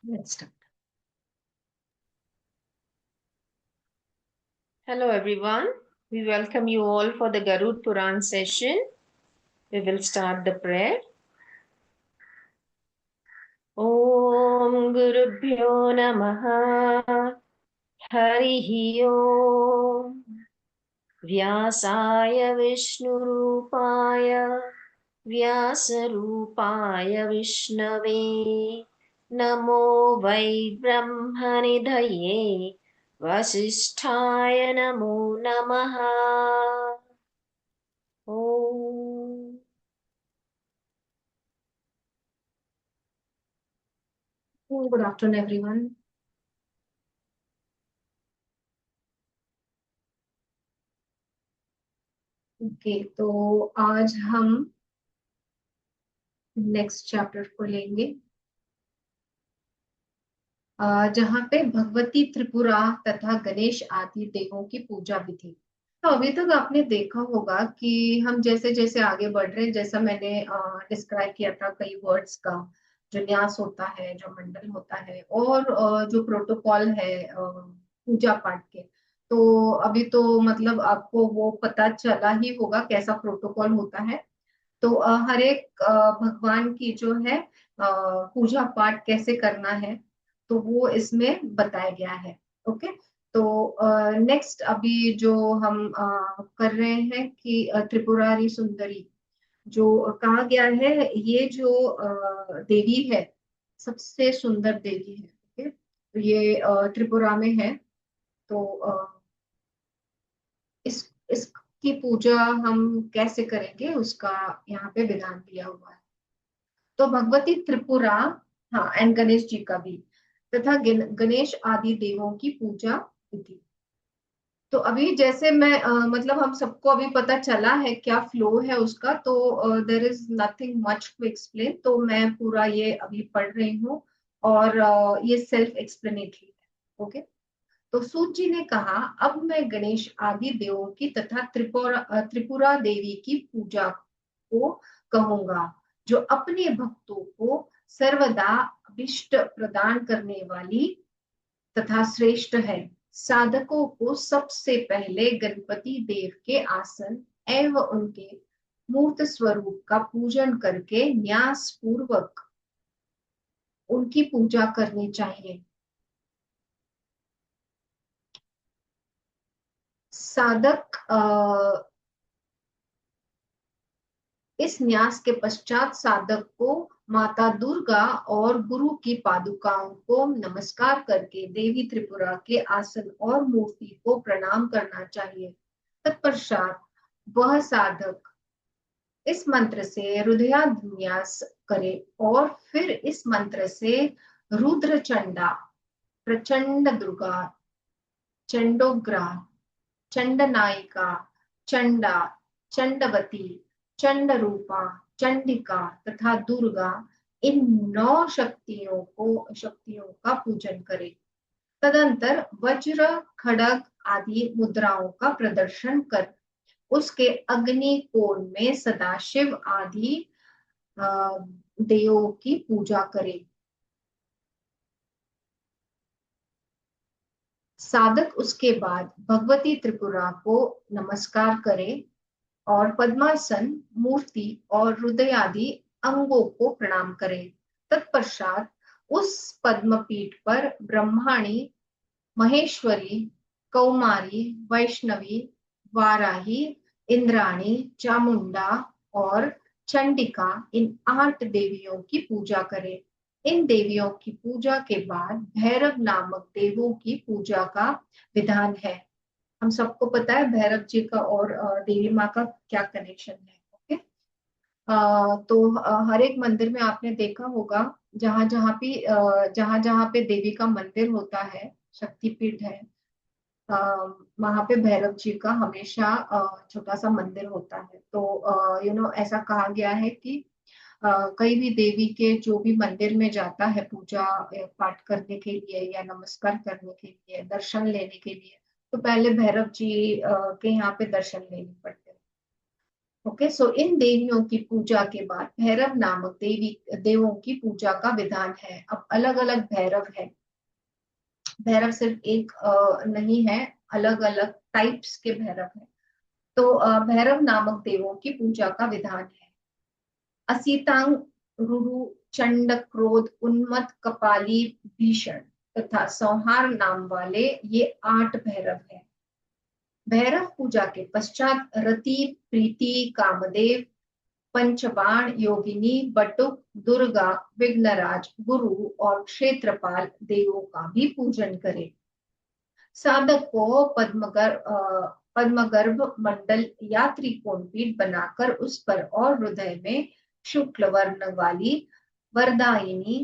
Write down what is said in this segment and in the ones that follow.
Let's start. Hello everyone. We welcome you all for the Garud Puran session. We will start the prayer. Om Gurubhyo Namaha Harihi Om Vyasaya Vishnurupaya Vyasarupaya Vishnave Namo Vai Brahmanidhaye Vasisthaya Namo Namaha. Om. Good afternoon, everyone. Okay, तो आज हम next chapter को लेंगे जहाँ पे भगवती त्रिपुरा तथा गणेश आदि देवों की पूजा विधि। तो अभी तक आपने देखा होगा कि हम जैसे जैसे आगे बढ़ रहे हैं, जैसा मैंने डिस्क्राइब किया था कई वर्ड्स का, जो न्यास होता है, जो मंडल होता है, और जो प्रोटोकॉल है पूजा पाठ के। तो अभी तो मतलब आपको वो पता चला ही होगा कैसा प्रोटोकॉल होता है। तो हर एक भगवान की जो है पूजा पाठ कैसे करना है, तो वो इसमें बताया गया है। ओके, तो नेक्स्ट अभी जो हम कर रहे हैं कि त्रिपुरारी सुंदरी जो कहा गया है, ये जो देवी है, सबसे सुंदर देवी है। ओके, तो ये त्रिपुरा में है। तो इसकी पूजा हम कैसे करेंगे उसका यहाँ पे विधान दिया हुआ है। तो भगवती त्रिपुरा, हाँ, एंड गणेश जी का भी, तथा गणेश आदि देवों की पूजा विधि। तो अभी जैसे मैं मतलब हम सबको अभी पता चला है क्या फ्लो है उसका, तो there is nothing much to explain, तो मैं पूरा ये अभी पढ़ रही हूँ। और ये सेल्फ एक्सप्लेनेटरी है। ओके, तो सूत जी ने कहा, अब मैं गणेश आदि देवों की तथा त्रिपुरा देवी की पूजा को कहूंगा, जो अपने भक्तों को सर्वदा अभिष्ट प्रदान करने वाली तथा श्रेष्ठ है। साधकों को सबसे पहले गणपति देव के आसन एवं उनके मूर्त स्वरूप का पूजन करके न्यास पूर्वक उनकी पूजा करनी चाहिए। साधक इस न्यास के पश्चात साधक को माता दुर्गा और गुरु की पादुकाओं को नमस्कार करके देवी त्रिपुरा के आसन और मूर्ति को प्रणाम करना चाहिए। तत्पश्चात वह साधक इस मंत्र से हृदयान्यास करे और फिर इस मंत्र से रुद्र चंडा, प्रचंड दुर्गा, चंडोग्रा, चंडनायिका, चंडा, चंडवती, चंड रूपा, चंडिका तथा दुर्गा, इन 9 शक्तियों का पूजन करे। तदंतर वज्र, खड़ग आदि मुद्राओं का प्रदर्शन कर उसके अग्नि कोण में सदाशिव आदि देवों की पूजा करे। साधक उसके बाद भगवती त्रिपुरा को नमस्कार करे और पद्मासन, मूर्ति और हृदय आदि अंगों को प्रणाम करे। तत्पश्चात उस पद्म पीठ पर ब्रह्माणी, महेश्वरी, कौमारी, वैष्णवी, वाराही, इंद्राणी, चामुंडा और चंडिका, इन 8 देवियों की पूजा करे। इन देवियों की पूजा के बाद भैरव नामक देवों की पूजा का विधान है। हम सबको पता है भैरव जी का और देवी माँ का क्या कनेक्शन है। ओके, तो हर एक मंदिर में आपने देखा होगा, जहां जहां पे देवी का मंदिर होता है, शक्तिपीठ है, वहां पे भैरव जी का हमेशा छोटा सा मंदिर होता है। तो ऐसा कहा गया है कि कई भी देवी के जो भी मंदिर में जाता है पूजा पाठ करने के लिए या नमस्कार करने के लिए, दर्शन लेने के लिए, तो पहले भैरव जी के यहाँ पे दर्शन लेने पड़ते हैं। ओके, सो इन देवियों की पूजा के बाद भैरव नामक देवों की पूजा का विधान है। अब अलग अलग भैरव है, भैरव सिर्फ एक नहीं है, अलग अलग टाइप्स के भैरव है। तो भैरव नामक देवों की पूजा का विधान है। असीतांग, रुरु, चंड, क्रोध, उन्मत्त, कपाली, भीषण तथा संहार नाम वाले ये 8 भैरव हैं। भैरव पूजा के पश्चात रति, प्रीति, कामदेव, पंचबाण, योगिनी, बटुक, दुर्गा, विघ्नराज, गुरु और क्षेत्रपाल देवों का भी पूजन करें। साधक को पद्मगर्भ मंडल या त्रिकोण पीठ बनाकर उस पर और हृदय में शुक्ल वर्ण वाली वरदायिनी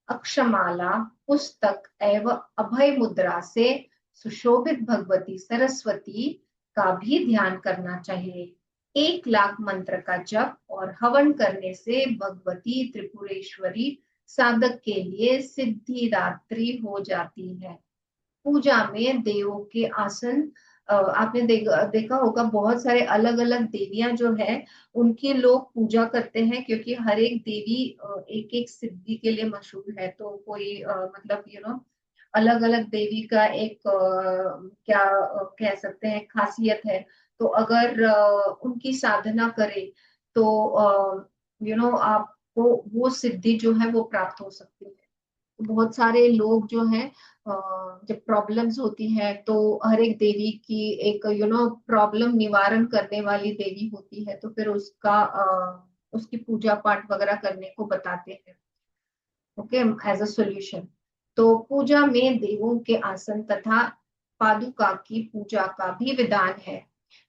अक्षमाला, पुस्तक एवं अभय मुद्रा से सुशोभित भगवती सरस्वती का भी ध्यान करना चाहिए। 1 लाख मंत्र का जप और हवन करने से भगवती त्रिपुरेश्वरी साधक के लिए सिद्धिदात्री हो जाती है। पूजा में देवों के आसन, आपने देखा होगा बहुत सारे अलग अलग देवियां जो है उनकी लोग पूजा करते हैं, क्योंकि हर एक देवी एक एक सिद्धि के लिए मशहूर है। तो कोई मतलब अलग अलग देवी का एक क्या कह सकते हैं खासियत है। तो अगर उनकी साधना करें तो आपको वो सिद्धि जो है वो प्राप्त हो सकती है। बहुत सारे लोग जो हैं जब प्रॉब्लम्स होती है तो हर एक देवी की एक प्रॉब्लम निवारण करने वाली देवी होती है, तो फिर उसकी पूजा पाठ वगैरह करने को बताते हैं, ओके, एज अ सॉल्यूशन। तो पूजा में देवों के आसन तथा पादुका की पूजा का भी विधान है।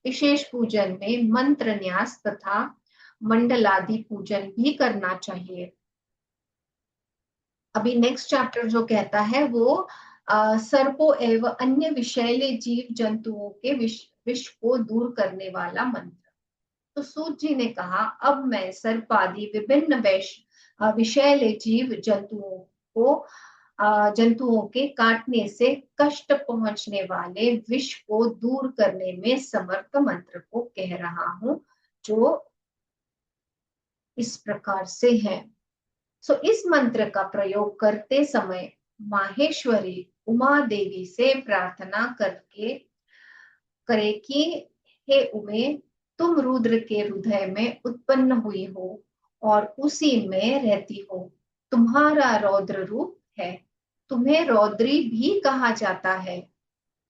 विशेष पूजन में मंत्र न्यास तथा मंडलादि पूजन भी करना चाहिए। अभी नेक्स्ट चैप्टर जो कहता है वो सर्पों एवं अन्य विषैले जीव जंतुओं के विष को दूर करने वाला मंत्र। तो सूत जी ने कहा, अब मैं सर्पादि विभिन्न विषैले जीव जंतुओं के काटने से कष्ट पहुंचने वाले विष को दूर करने में समर्थ मंत्र को कह रहा हूं, जो इस प्रकार से है। इस मंत्र का प्रयोग करते समय माहेश्वरी उमा देवी से प्रार्थना करे कि हे उमे, तुम रुद्र के हृदय में उत्पन्न हुई हो और उसी में रहती हो। तुम्हारा रौद्र रूप है, तुम्हें रौद्री भी कहा जाता है।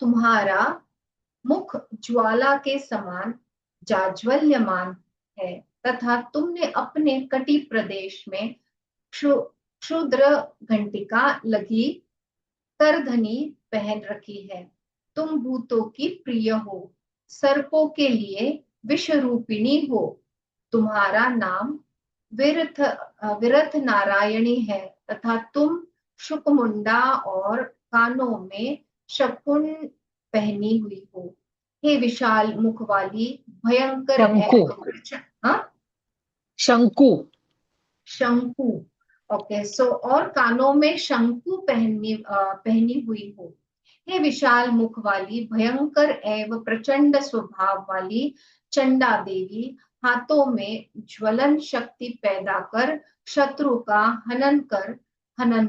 तुम्हारा मुख ज्वाला के समान जाज्वल्यमान है तथा तुमने अपने कटी प्रदेश में क्षुद्र घंटिका लगी करधनी पहन रखी है। तुम भूतों की प्रिय हो, सर्पों के लिए विष रूपिणी हो। तुम्हारा नाम विरथ नारायणी है तथा तुम शुकमुंडा और कानों में शकुन पहनी हुई हो। हे विशाल मुख वाली भयंकर शंकु। हाँ, शंकु। शंकु, ओके, और कानों में शंकु पहनी हुई हो। हे विशाल मुख वाली भयंकर एवं प्रचंड स्वभाव वाली चंडा देवी, हाथों में ज्वलन शक्ति पैदा कर शत्रु का हनन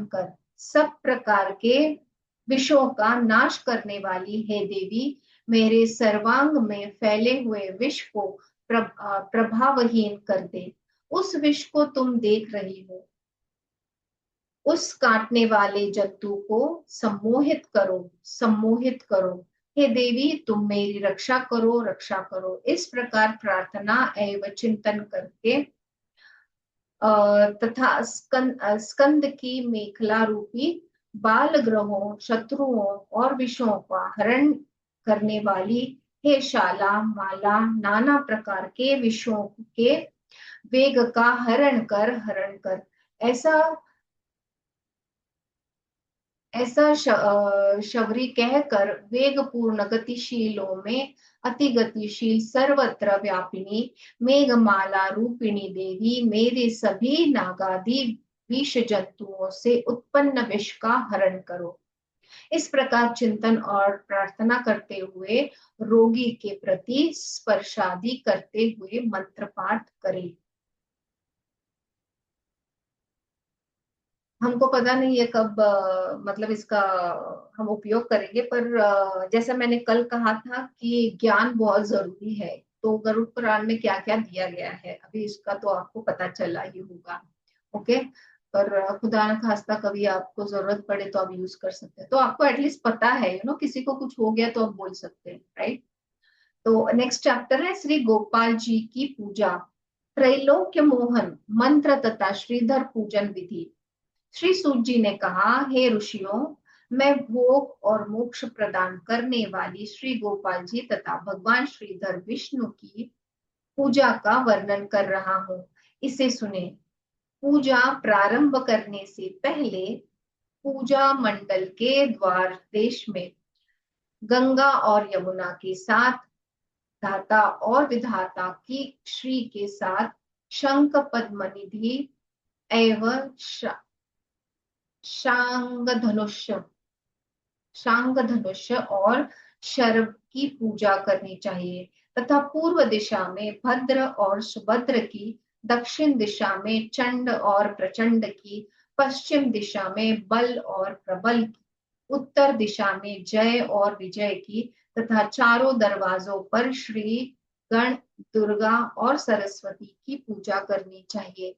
कर सब प्रकार के विषों का नाश करने वाली हे देवी, मेरे सर्वांग में फैले हुए विष को प्रभावहीन कर दे। उस विष को तुम देख रही हो, उस काटने वाले जंतु को सम्मोहित करो। हे देवी, तुम मेरी रक्षा करो। इस प्रकार प्रार्थना एवं चिंतन करके तथा स्कंद की मेखला रूपी बाल ग्रहों, शत्रुओं और विषयों का हरण करने वाली हे शाला माला, नाना प्रकार के विषयों के वेग का हरण कर ऐसा शबरी कहकर वेग पूर्ण गतिशीलों में अति गतिशील सर्वत्र व्यापिनी मेघमाला रूपिणी देवी, मेरे सभी नागादि विष जंतुओं से उत्पन्न विष का हरण करो। इस प्रकार चिंतन और प्रार्थना करते हुए रोगी के प्रति स्पर्शादि करते हुए मंत्र पाठ करें। हमको पता नहीं है कब मतलब इसका हम उपयोग करेंगे, पर जैसा मैंने कल कहा था कि ज्ञान बहुत जरूरी है, तो गरुड़ पुराण में क्या क्या दिया गया है अभी इसका तो आपको पता चला ही होगा। ओके, पर खुदा न खास्ता कभी आपको जरूरत पड़े तो आप यूज कर सकते हैं, तो आपको एटलीस्ट पता है, किसी को कुछ हो गया तो आप बोल सकते हैं, राइट। तो नेक्स्ट चैप्टर है श्री गोपाल जी की पूजा, त्रैलोक्य मोहन मंत्र तथा श्रीधर पूजन विधि। श्री सूत जी ने कहा, हे ऋषियों, मैं भोग और मोक्ष प्रदान करने वाली श्री गोपाल जी तथा भगवान श्रीधर विष्णु की पूजा का वर्णन कर रहा हूँ, इसे सुने। पूजा प्रारंभ करने से पहले पूजा मंडल के द्वार देश में गंगा और यमुना के साथ धाता और विधाता की श्री के साथ शंख पद्मनिधि एवं शांग धनुष और शर्व की पूजा करनी चाहिए, तथा पूर्व दिशा में भद्र और सुभद्र की, दक्षिण दिशा में चंड और प्रचंड की, पश्चिम दिशा में बल और प्रबल की, उत्तर दिशा में जय और विजय की, तथा चारों दरवाजों पर श्री गण, दुर्गा और सरस्वती की पूजा करनी चाहिए।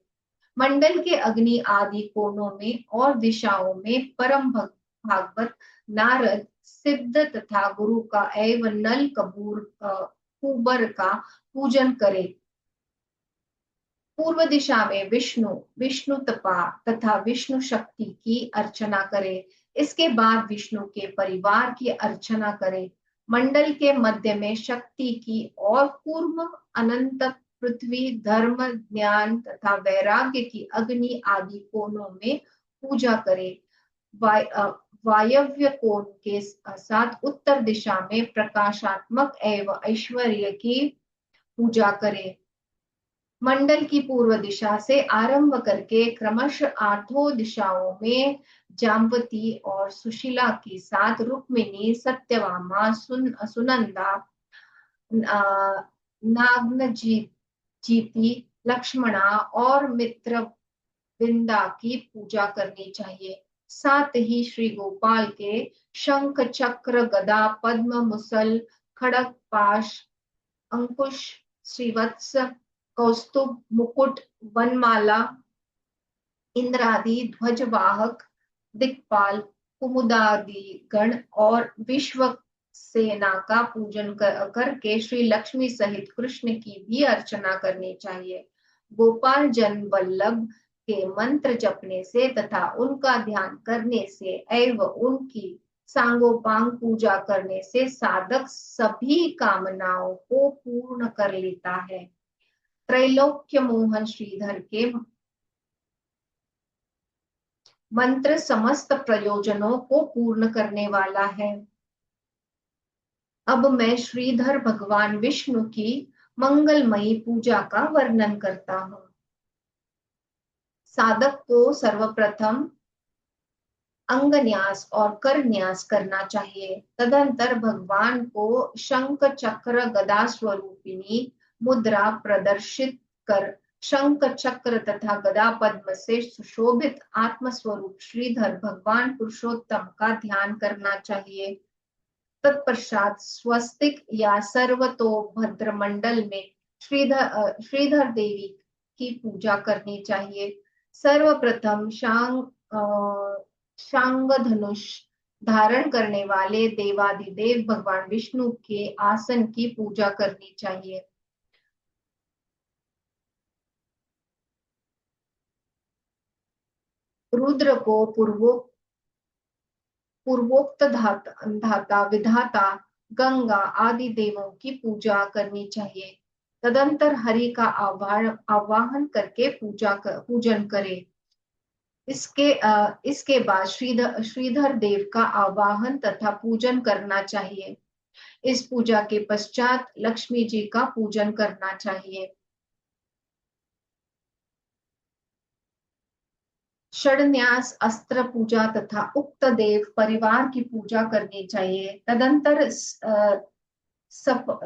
मंडल के अग्नि आदि कोनों में और दिशाओं में परम भागवत नारद, सिद्ध तथा गुरु का एवं नल कबूर कुबर का पूजन करे। पूर्व दिशा में विष्णु, विष्णु तपा तथा विष्णु शक्ति की अर्चना करे। इसके बाद विष्णु के परिवार की अर्चना करे। मंडल के मध्य में शक्ति की और पूर्व अनंत पृथ्वी, धर्म, ज्ञान तथा वैराग्य की अग्नि आदि कोनों में पूजा करे। वायव्य कोण के साथ उत्तर दिशा में प्रकाशात्मक एवं ऐश्वर्य की पूजा करे। मंडल की पूर्व दिशा से आरंभ करके क्रमशः आठों दिशाओं में जाम्बती और सुशीला के साथ रुक्मिणी, सत्यभामा, सुनंदा, नागनजीति, लक्ष्मणा और मित्र वृंदा की पूजा करनी चाहिए। साथ ही श्री गोपाल के शंख, चक्र, गदा, पद्म, मुसल, खड़ग, पाश, अंकुश, श्रीवत्स, कौस्तुभ, मुकुट, वनमाला, इंद्रादि, ध्वजवाहक, दिक्पाल, कुमुदादि गण और विश्व सेना का पूजन करके श्री लक्ष्मी सहित कृष्ण की भी अर्चना करनी चाहिए। गोपाल जन वल्लभ के मंत्र जपने से तथा उनका ध्यान करने से एवं उनकी सांगोपांग पूजा करने से साधक सभी कामनाओं को पूर्ण कर लेता है। त्रैलोक्य मोहन श्रीधर के मंत्र समस्त प्रयोजनों को पूर्ण करने वाला है। अब मैं श्रीधर भगवान विष्णु की मंगलमयी पूजा का वर्णन करता हूँ। साधक को सर्वप्रथम अंगन्यास और कर न्यास करना चाहिए। तदंतर भगवान को शंख, चक्र, गदा स्वरूपिणी मुद्रा प्रदर्शित कर शंख, चक्र तथा गदा पद्म से सुशोभित आत्मस्वरूप श्रीधर भगवान पुरुषोत्तम का ध्यान करना चाहिए। तत्पश्चात स्वस्तिक या सर्वतोभद्र मंडल में श्रीधर देवी की पूजा करनी चाहिए। सर्वप्रथम शांग धनुष धारण करने वाले देवादिदेव भगवान विष्णु के आसन की पूजा करनी चाहिए। रुद्र को पूर्वोक्त धाता विधाता गंगा आदि देवों की पूजा करनी चाहिए। तदंतर हरि का आवाहन करके पूजन करे। इसके बाद श्रीधर देव का आवाहन तथा पूजन करना चाहिए। इस पूजा के पश्चात लक्ष्मी जी का पूजन करना चाहिए। षड्न्यास, अस्त्र पूजा तथा उक्त देव परिवार की पूजा करनी चाहिए। तदंतर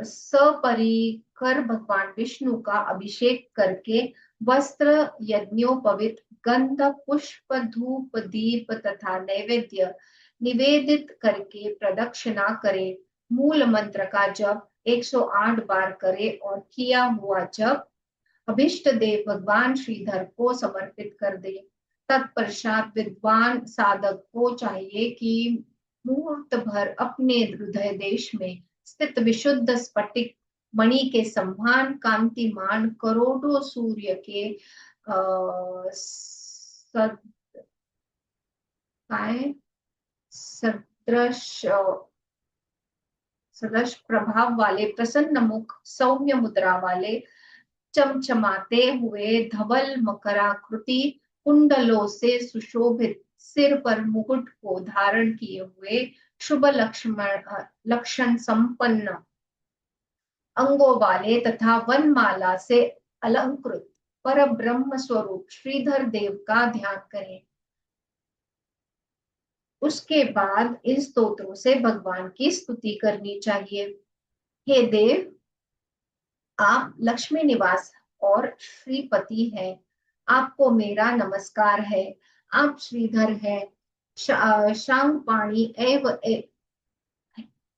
सपरिकर भगवान विष्णु का अभिषेक करके वस्त्र, यज्ञोपवीत, गंध, पुष्प, धूप, दीप तथा नैवेद्य निवेदित करके प्रदक्षिणा करे। मूल मंत्र का जप 108 बार करे और किया हुआ जप अभिष्ट देव भगवान श्रीधर को समर्पित कर दे। तत्पश्चात विद्वान साधक को चाहिए कि मुहूर्त भर अपने हृदय देश में स्थित विशुद्ध स्फटिक मणि के समान कांतिमान करोड़ों सूर्य के सदृश प्रभाव वाले प्रसन्न मुख, सौम्य मुद्रा वाले, चमचमाते हुए धवल मकराकृति कुंडलों से सुशोभित सिर पर मुकुट को धारण किए हुए शुभ लक्षण संपन्न अंगों वाले तथा वनमाला से अलंकृत पर ब्रह्म स्वरूप श्रीधर देव का ध्यान करें। उसके बाद इन स्तोत्रों से भगवान की स्तुति करनी चाहिए। हे देव, आप लक्ष्मी निवास और श्रीपति हैं, आपको मेरा नमस्कार है। आप श्रीधर है, शांगपाणी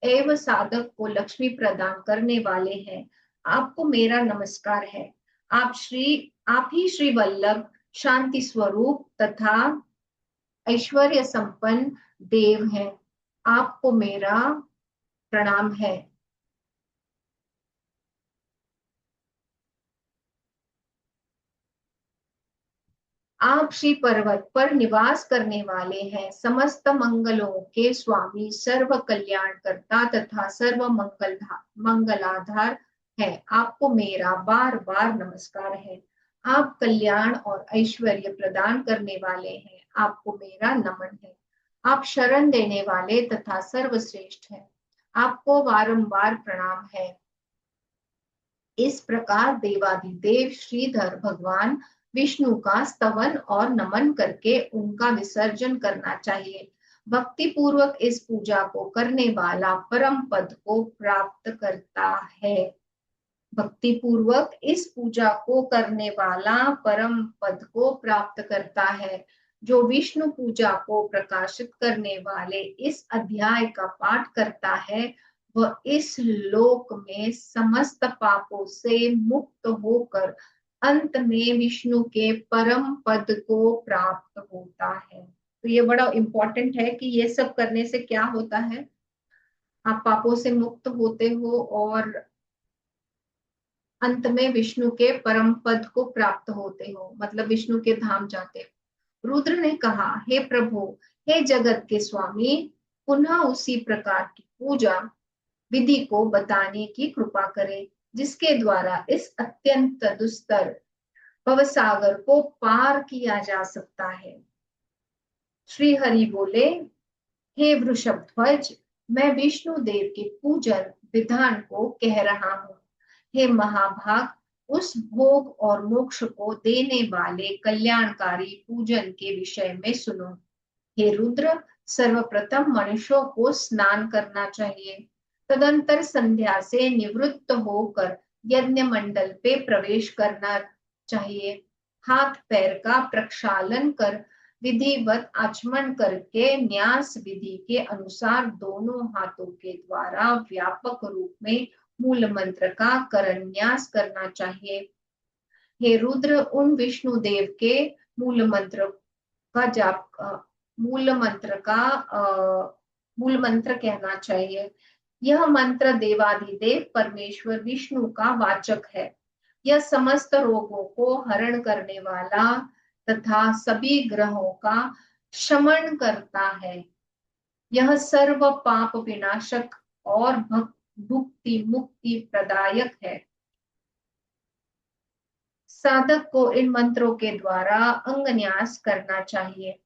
एव साधक को लक्ष्मी प्रदान करने वाले हैं, आपको मेरा नमस्कार है। आप ही श्री वल्लभ, शांति स्वरूप तथा ऐश्वर्य संपन्न देव हैं, आपको मेरा प्रणाम है। आप श्री पर्वत पर निवास करने वाले हैं, समस्त मंगलों के स्वामी, सर्व कल्याणकर्ता तथा सर्व मंगलाधार है, आपको मेरा बार बार नमस्कार है। आप कल्याण और ऐश्वर्य प्रदान करने वाले हैं, आपको मेरा नमन है। आप शरण देने वाले तथा सर्वश्रेष्ठ हैं, आपको बारंबार प्रणाम है। इस प्रकार देवाधिदेव श्रीधर भगवान विष्णु का स्तवन और नमन करके उनका विसर्जन करना चाहिए। भक्ति पूर्वक इस पूजा को करने वाला परम पद को प्राप्त करता है। भक्ति पूर्वक इस पूजा को करने वाला परम पद को प्राप्त करता है। जो विष्णु पूजा को प्रकाशित करने वाले इस अध्याय का पाठ करता है, वह इस लोक में समस्त पापों से मुक्त होकर अंत में विष्णु के परम पद को प्राप्त होता है। तो ये बड़ा इंपॉर्टेंट है कि ये सब करने से क्या होता है, आप पापों से मुक्त होते हो और अंत में विष्णु के परम पद को प्राप्त होते हो, मतलब विष्णु के धाम जाते हो। रुद्र ने कहा, हे प्रभु, हे जगत के स्वामी, पुनः उसी प्रकार की पूजा विधि को बताने की कृपा करें, जिसके द्वारा इस अत्यंत दुस्तर भवसागर को पार किया जा सकता है। श्री हरि बोले, हे वृषभ ध्वज, मैं विष्णु देव के पूजन विधान को कह रहा हूँ। हे महाभाग, उस भोग और मोक्ष को देने वाले कल्याणकारी पूजन के विषय में सुनो। हे रुद्र, सर्वप्रथम मनुष्यों को स्नान करना चाहिए। तदंतर संध्या से निवृत्त होकर यज्ञ मंडल पे प्रवेश करना चाहिए। हाथ पैर का प्रक्षालन कर विधिवत आचमन करके न्यास विधि के अनुसार दोनों हाथों के द्वारा व्यापक रूप में मूल मंत्र का करन्यास करना चाहिए। हे रुद्र, उन विष्णु देव के मूल मंत्र का जाप मूल मंत्र कहना चाहिए। यह मंत्र देवाधिदेव परमेश्वर विष्णु का वाचक है। यह समस्त रोगों को हरण करने वाला तथा सभी ग्रहों का शमन करता है। यह सर्व पाप विनाशक और भुक्ति मुक्ति प्रदायक है। साधक को इन मंत्रों के द्वारा अंगन्यास करना चाहिए।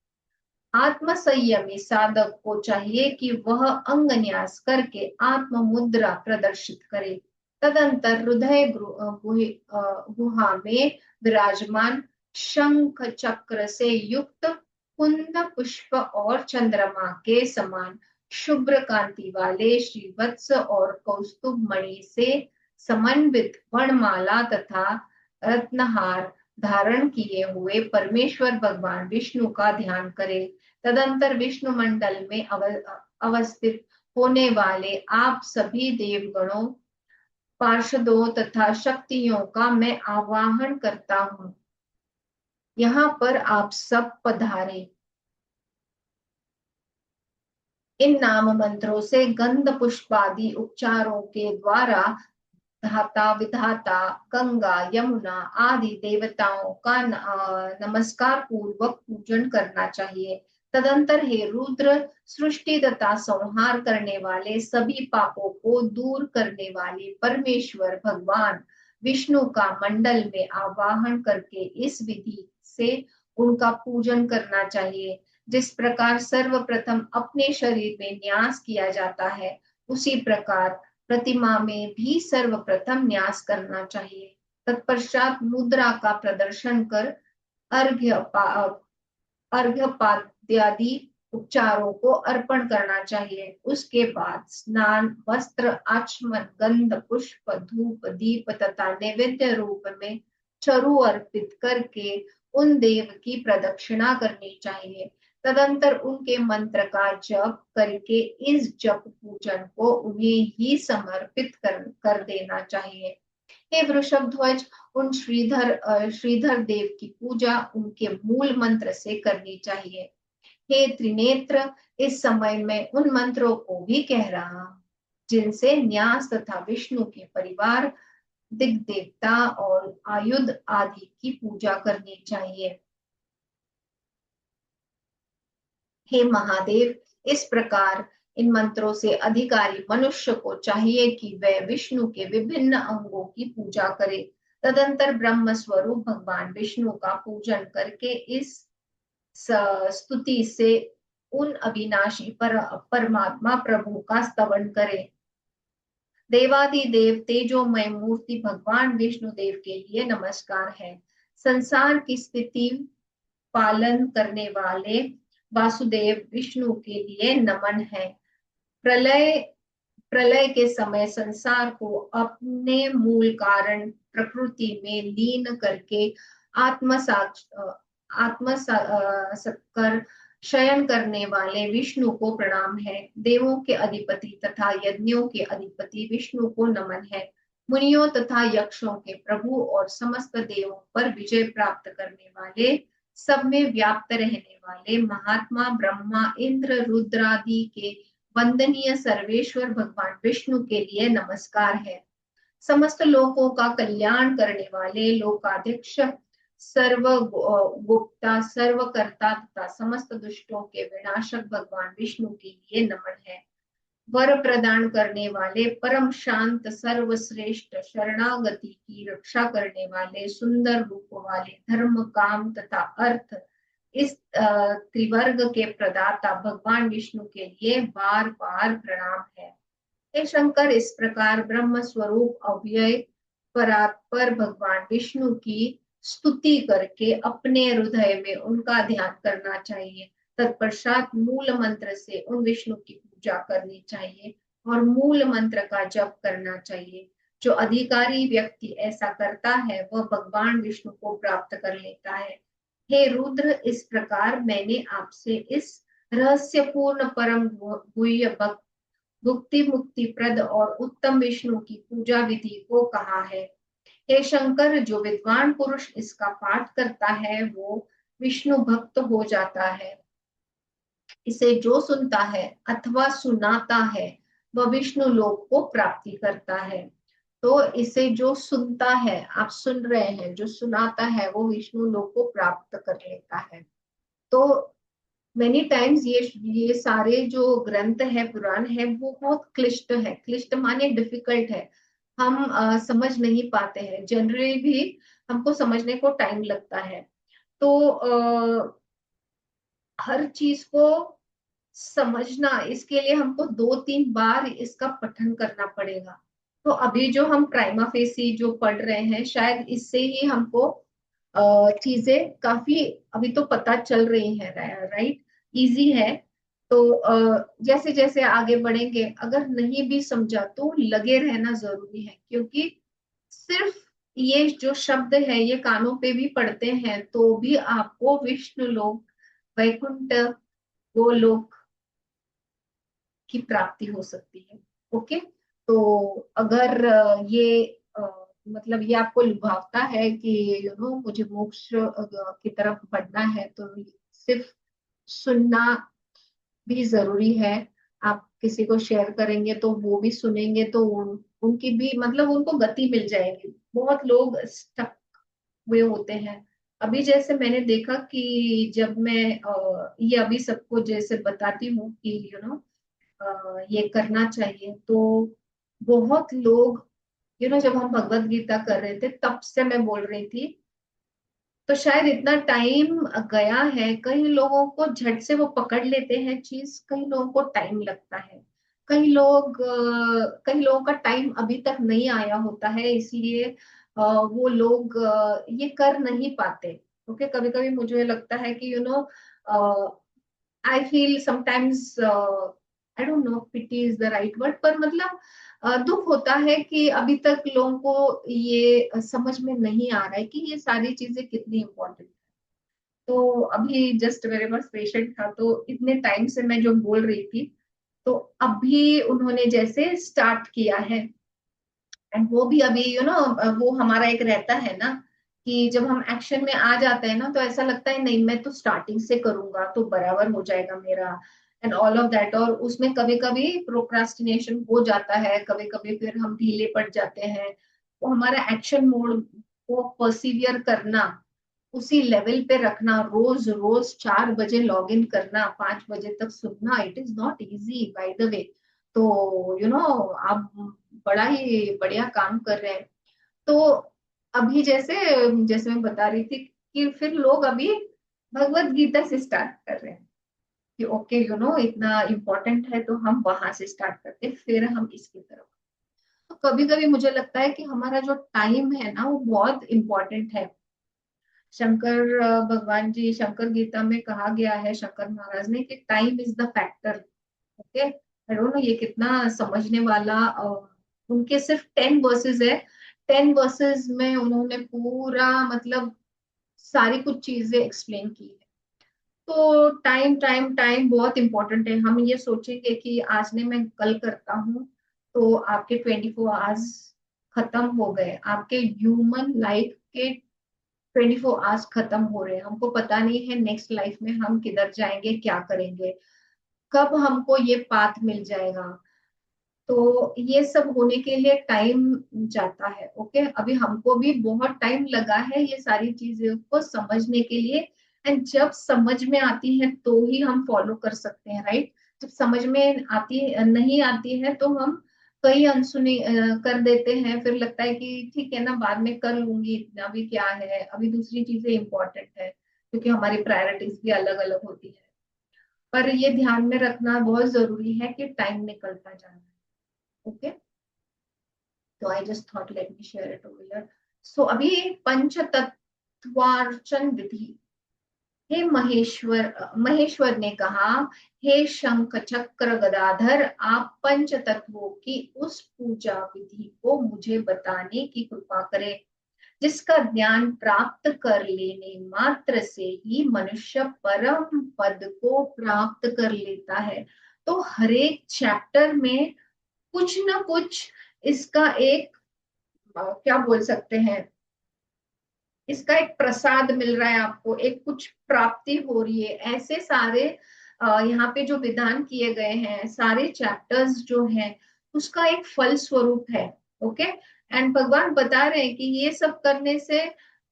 आत्म संयमी साधक को चाहिए कि वह अंगन्यास करके आत्म मुद्रा प्रदर्शित करे। तदंतर हृदय गुहा में विराजमान शंख चक्र से युक्त, कुंद पुष्प और चंद्रमा के समान शुभ्र कांति वाले श्रीवत्स और कौस्तुभ मणि से समन्वित वर्णमाला तथा रत्नहार धारण किए हुए परमेश्वर भगवान विष्णु का ध्यान करें। तदंतर विष्णु मंडल में अवस्थित होने वाले आप सभी देवगणों, पार्षदों तथा शक्तियों का मैं आवाहन करता हूँ। यहाँ पर आप सब पधारे। इन नाम मंत्रों से गंध पुष्पादि उपचारों के द्वारा धाता विधाता गंगा यमुना आदि देवताओं का नमस्कार पूर्वक पूजन करना चाहिए। तदंतर हे रुद्र, सृष्टि तथा संहार करने वाले सभी पापों को दूर करने वाले परमेश्वर भगवान विष्णु का मंडल में आवाहन करके इस विधि से उनका पूजन करना चाहिए। जिस प्रकार सर्वप्रथम अपने शरीर में न्यास किया जाता है, उसी प्रकार प्रतिमा में भी सर्वप्रथम न्यास करना चाहिए। तत्पश्चात मुद्रा का प्रदर्शन कर अर्घ्यपाद्यादि उपचारों को अर्पण करना चाहिए। उसके बाद स्नान, वस्त्र, आचमन, गंध, पुष्प, धूप, दीप तथा नैवेद्य रूप में चरु अर्पित करके उन देव की प्रदक्षिणा करनी चाहिए। तदंतर उनके मंत्र का जप करके इस जप पूजन को उन्हें ही समर्पित कर देना चाहिए। हे वृषभ ध्वज, उन श्रीधर देव की पूजा उनके मूल मंत्र से करनी चाहिए। हे त्रिनेत्र, इस समय मैं उन मंत्रों को भी कह रहा हूं जिनसे न्यास तथा विष्णु के परिवार, दिग्देवता और आयुध आदि की पूजा करनी चाहिए। हे महादेव, इस प्रकार इन मंत्रों से अधिकारी मनुष्य को चाहिए कि वह विष्णु के विभिन्न अंगों की पूजा करे। तदंतर ब्रह्म स्वरूप भगवान विष्णु का पूजन करके इस स्तुति से उन अविनाशी परमात्मा प्रभु का स्तवन करे। देवादि देव तेजोमय मूर्ति भगवान विष्णु देव के लिए नमस्कार है। संसार की स्थिति पालन करने वाले वासुदेव विष्णु के लिए नमन है। प्रलय के समय संसार को अपने मूल कारण प्रकृति में लीन करके आत्मसात शयन करने वाले विष्णु को प्रणाम है। देवों के अधिपति तथा यज्ञों के अधिपति विष्णु को नमन है। मुनियों तथा यक्षों के प्रभु और समस्त देवों पर विजय प्राप्त करने वाले, सब में व्याप्त रहने वाले महात्मा ब्रह्मा, इंद्र, रुद्रादि के वंदनीय सर्वेश्वर भगवान विष्णु के लिए नमस्कार है। समस्त लोकों का कल्याण करने वाले लोकाध्यक्ष, सर्व गुप्ता, सर्वकर्ता तथा समस्त दुष्टों के विनाशक भगवान विष्णु के लिए नमन है। वर प्रदान करने वाले, परम शांत, सर्वश्रेष्ठ, शरणागति की रक्षा करने वाले, सुंदर रूप वाले, धर्म, काम तथा अर्थ, इस त्रिवर्ग के प्रदाता भगवान विष्णु के लिए बार बार प्रणाम है। हे शंकर, इस प्रकार ब्रह्म स्वरूप अव्यय परात्पर भगवान विष्णु की स्तुति करके अपने हृदय में उनका ध्यान करना चाहिए। तत्पश्चात मूल मंत्र से उन विष्णु की पूजा करनी चाहिए और मूल मंत्र का जप करना चाहिए। जो अधिकारी व्यक्ति ऐसा करता है वह भगवान विष्णु को प्राप्त कर लेता है। हे रुद्र, इस प्रकार मैंने आपसे इस रहस्यपूर्ण परम गुह्य भुक्ति मुक्ति प्रद और उत्तम विष्णु की पूजा विधि को कहा है। हे शंकर, जो विद्वान पुरुष इसका पाठ करता है वो विष्णु भक्त हो जाता है। इसे जो सुनता है अथवा सुनाता है वह विष्णु लोक को प्राप्ति करता है। तो इसे जो सुनता है, आप सुन रहे हैं, जो सुनाता है वो विष्णु लोक को प्राप्त कर लेता है। तो मेनी टाइम्स ये सारे जो ग्रंथ है, पुराण है, वो बहुत क्लिष्ट है। क्लिष्ट माने डिफिकल्ट है, हम समझ नहीं पाते हैं। जनरली भी हमको समझने को टाइम लगता है। तो हर चीज को समझना, इसके लिए हमको 2-3 बार इसका पठन करना पड़ेगा। तो अभी जो हम प्राइमा फेसी जो पढ़ रहे हैं, शायद इससे ही हमको चीजें काफी अभी तो पता चल रही है, राइट, इजी है। तो जैसे जैसे आगे बढ़ेंगे, अगर नहीं भी समझा तो लगे रहना जरूरी है, क्योंकि सिर्फ ये जो शब्द है ये कानों पे भी पड़ते हैं तो भी आपको विष्णु लोक, वैकुंठ, गोलोक की प्राप्ति हो सकती है। ओके, तो अगर ये मतलब ये आपको लुभावता है कि मुझे मोक्ष की तरफ बढ़ना है, तो सिर्फ सुनना भी जरूरी है। आप किसी को शेयर करेंगे तो वो भी सुनेंगे तो उनकी भी मतलब उनको गति मिल जाएगी। बहुत लोग स्टक हुए होते हैं। अभी जैसे मैंने देखा कि जब मैं ये अभी सबको जैसे बताती हूँ कि ये करना चाहिए, तो बहुत लोग जब हम भगवत गीता कर रहे थे तब से मैं बोल रही थी, तो शायद इतना टाइम गया है। कई लोगों को झट से वो पकड़ लेते हैं चीज, कई लोगों को टाइम लगता है। कई लोगों का टाइम अभी तक नहीं आया होता है, इसलिए वो लोग ये कर नहीं पाते। ओके, कभी कभी मुझे लगता है कि I feel sometimes, I don't know pity is the right word, पर मतलब दुख होता है कि अभी तक लोगों को ये समझ में नहीं आ रहा है कि ये सारी चीजें कितनी इंपॉर्टेंट। तो अभी जस्ट मेरे पास पेशेंट था, तो इतने टाइम से मैं जो बोल रही थी, तो अभी उन्होंने जैसे स्टार्ट किया है। एंड वो भी अभी वो हमारा एक रहता है ना कि जब हम एक्शन में आ जाते हैं ना, तो ऐसा लगता है नहीं मैं तो स्टार्टिंग से करूंगा तो बराबर हो जाएगा मेरा, एंड ऑल ऑफ दैट। और उसमें कभी कभी प्रोक्रास्टिनेशन हो जाता है, कभी कभी फिर हम ढीले पड़ जाते हैं। तो हमारा एक्शन मोड को परसिवियर करना, उसी लेवल पे रखना, रोज रोज 4 बजे लॉग इन करना, 5 बजे तक सुनना, it is not easy by the way. तो आप बड़ा ही बढ़िया काम कर रहे हैं। तो अभी जैसे जैसे मैं बता रही थी कि फिर लोग अभी भगवत गीता से स्टार्ट कर रहे हैं कि ओके इतना इम्पोर्टेंट है तो हम वहां से स्टार्ट करते हैं, फिर हम इसकी तरफ। तो कभी कभी मुझे लगता है कि हमारा जो टाइम है ना वो बहुत इम्पोर्टेंट है। शंकर भगवान जी, शंकर गीता में कहा गया है शंकर महाराज ने कि time is the factor. Okay, I don't no ये कितना समझने वाला। उनके सिर्फ 10 वर्सेस है, 10 वर्सेस में उन्होंने पूरा मतलब सारी कुछ चीजें एक्सप्लेन की है। तो टाइम टाइम टाइम बहुत इंपॉर्टेंट है। हम ये सोचेंगे कि आज ने मैं कल करता हूँ, तो आपके 24 आवर्स खत्म हो गए, आपके ह्यूमन लाइफ के 24 आवर्स खत्म हो रहे हैं। हमको पता नहीं है नेक्स्ट लाइफ में हम किधर जाएंगे, क्या करेंगे, कब हमको ये पाथ मिल जाएगा। तो ये सब होने के लिए टाइम जाता है। ओके, अभी हमको भी बहुत टाइम लगा है ये सारी चीजों को समझने के लिए। एंड जब समझ में आती है तो ही हम फॉलो कर सकते हैं, राइट। जब समझ में आती नहीं आती है तो हम कई अनसुनी कर देते हैं, फिर लगता है कि ठीक है ना बाद में कर लूंगी, इतना भी क्या है, अभी दूसरी चीजें इंपॉर्टेंट है, क्योंकि हमारी प्रायोरिटीज भी अलग अलग होती है। पर ये ध्यान में रखना बहुत जरूरी है कि टाइम निकलता जा रहा है। ओके, तो I just thought let me share it over here. So अभी पंच तत्वार्चन विधि। हे महेश्वर ने कहा, हे शंख चक्र गदाधर, आप पंच तत्वों की उस पूजा विधि को मुझे बताने की कृपा करें जिसका ज्ञान प्राप्त कर लेने मात्र से ही मनुष्य परम पद को प्राप्त कर लेता है। तो हर एक चैप्टर में कुछ ना कुछ इसका एक क्या बोल सकते हैं, इसका एक प्रसाद मिल रहा है आपको, एक कुछ प्राप्ति हो रही है। ऐसे सारे यहाँ पे जो विधान किए गए हैं, सारे चैप्टर्स जो हैं, उसका एक फल स्वरूप है। ओके, एंड भगवान बता रहे हैं कि ये सब करने से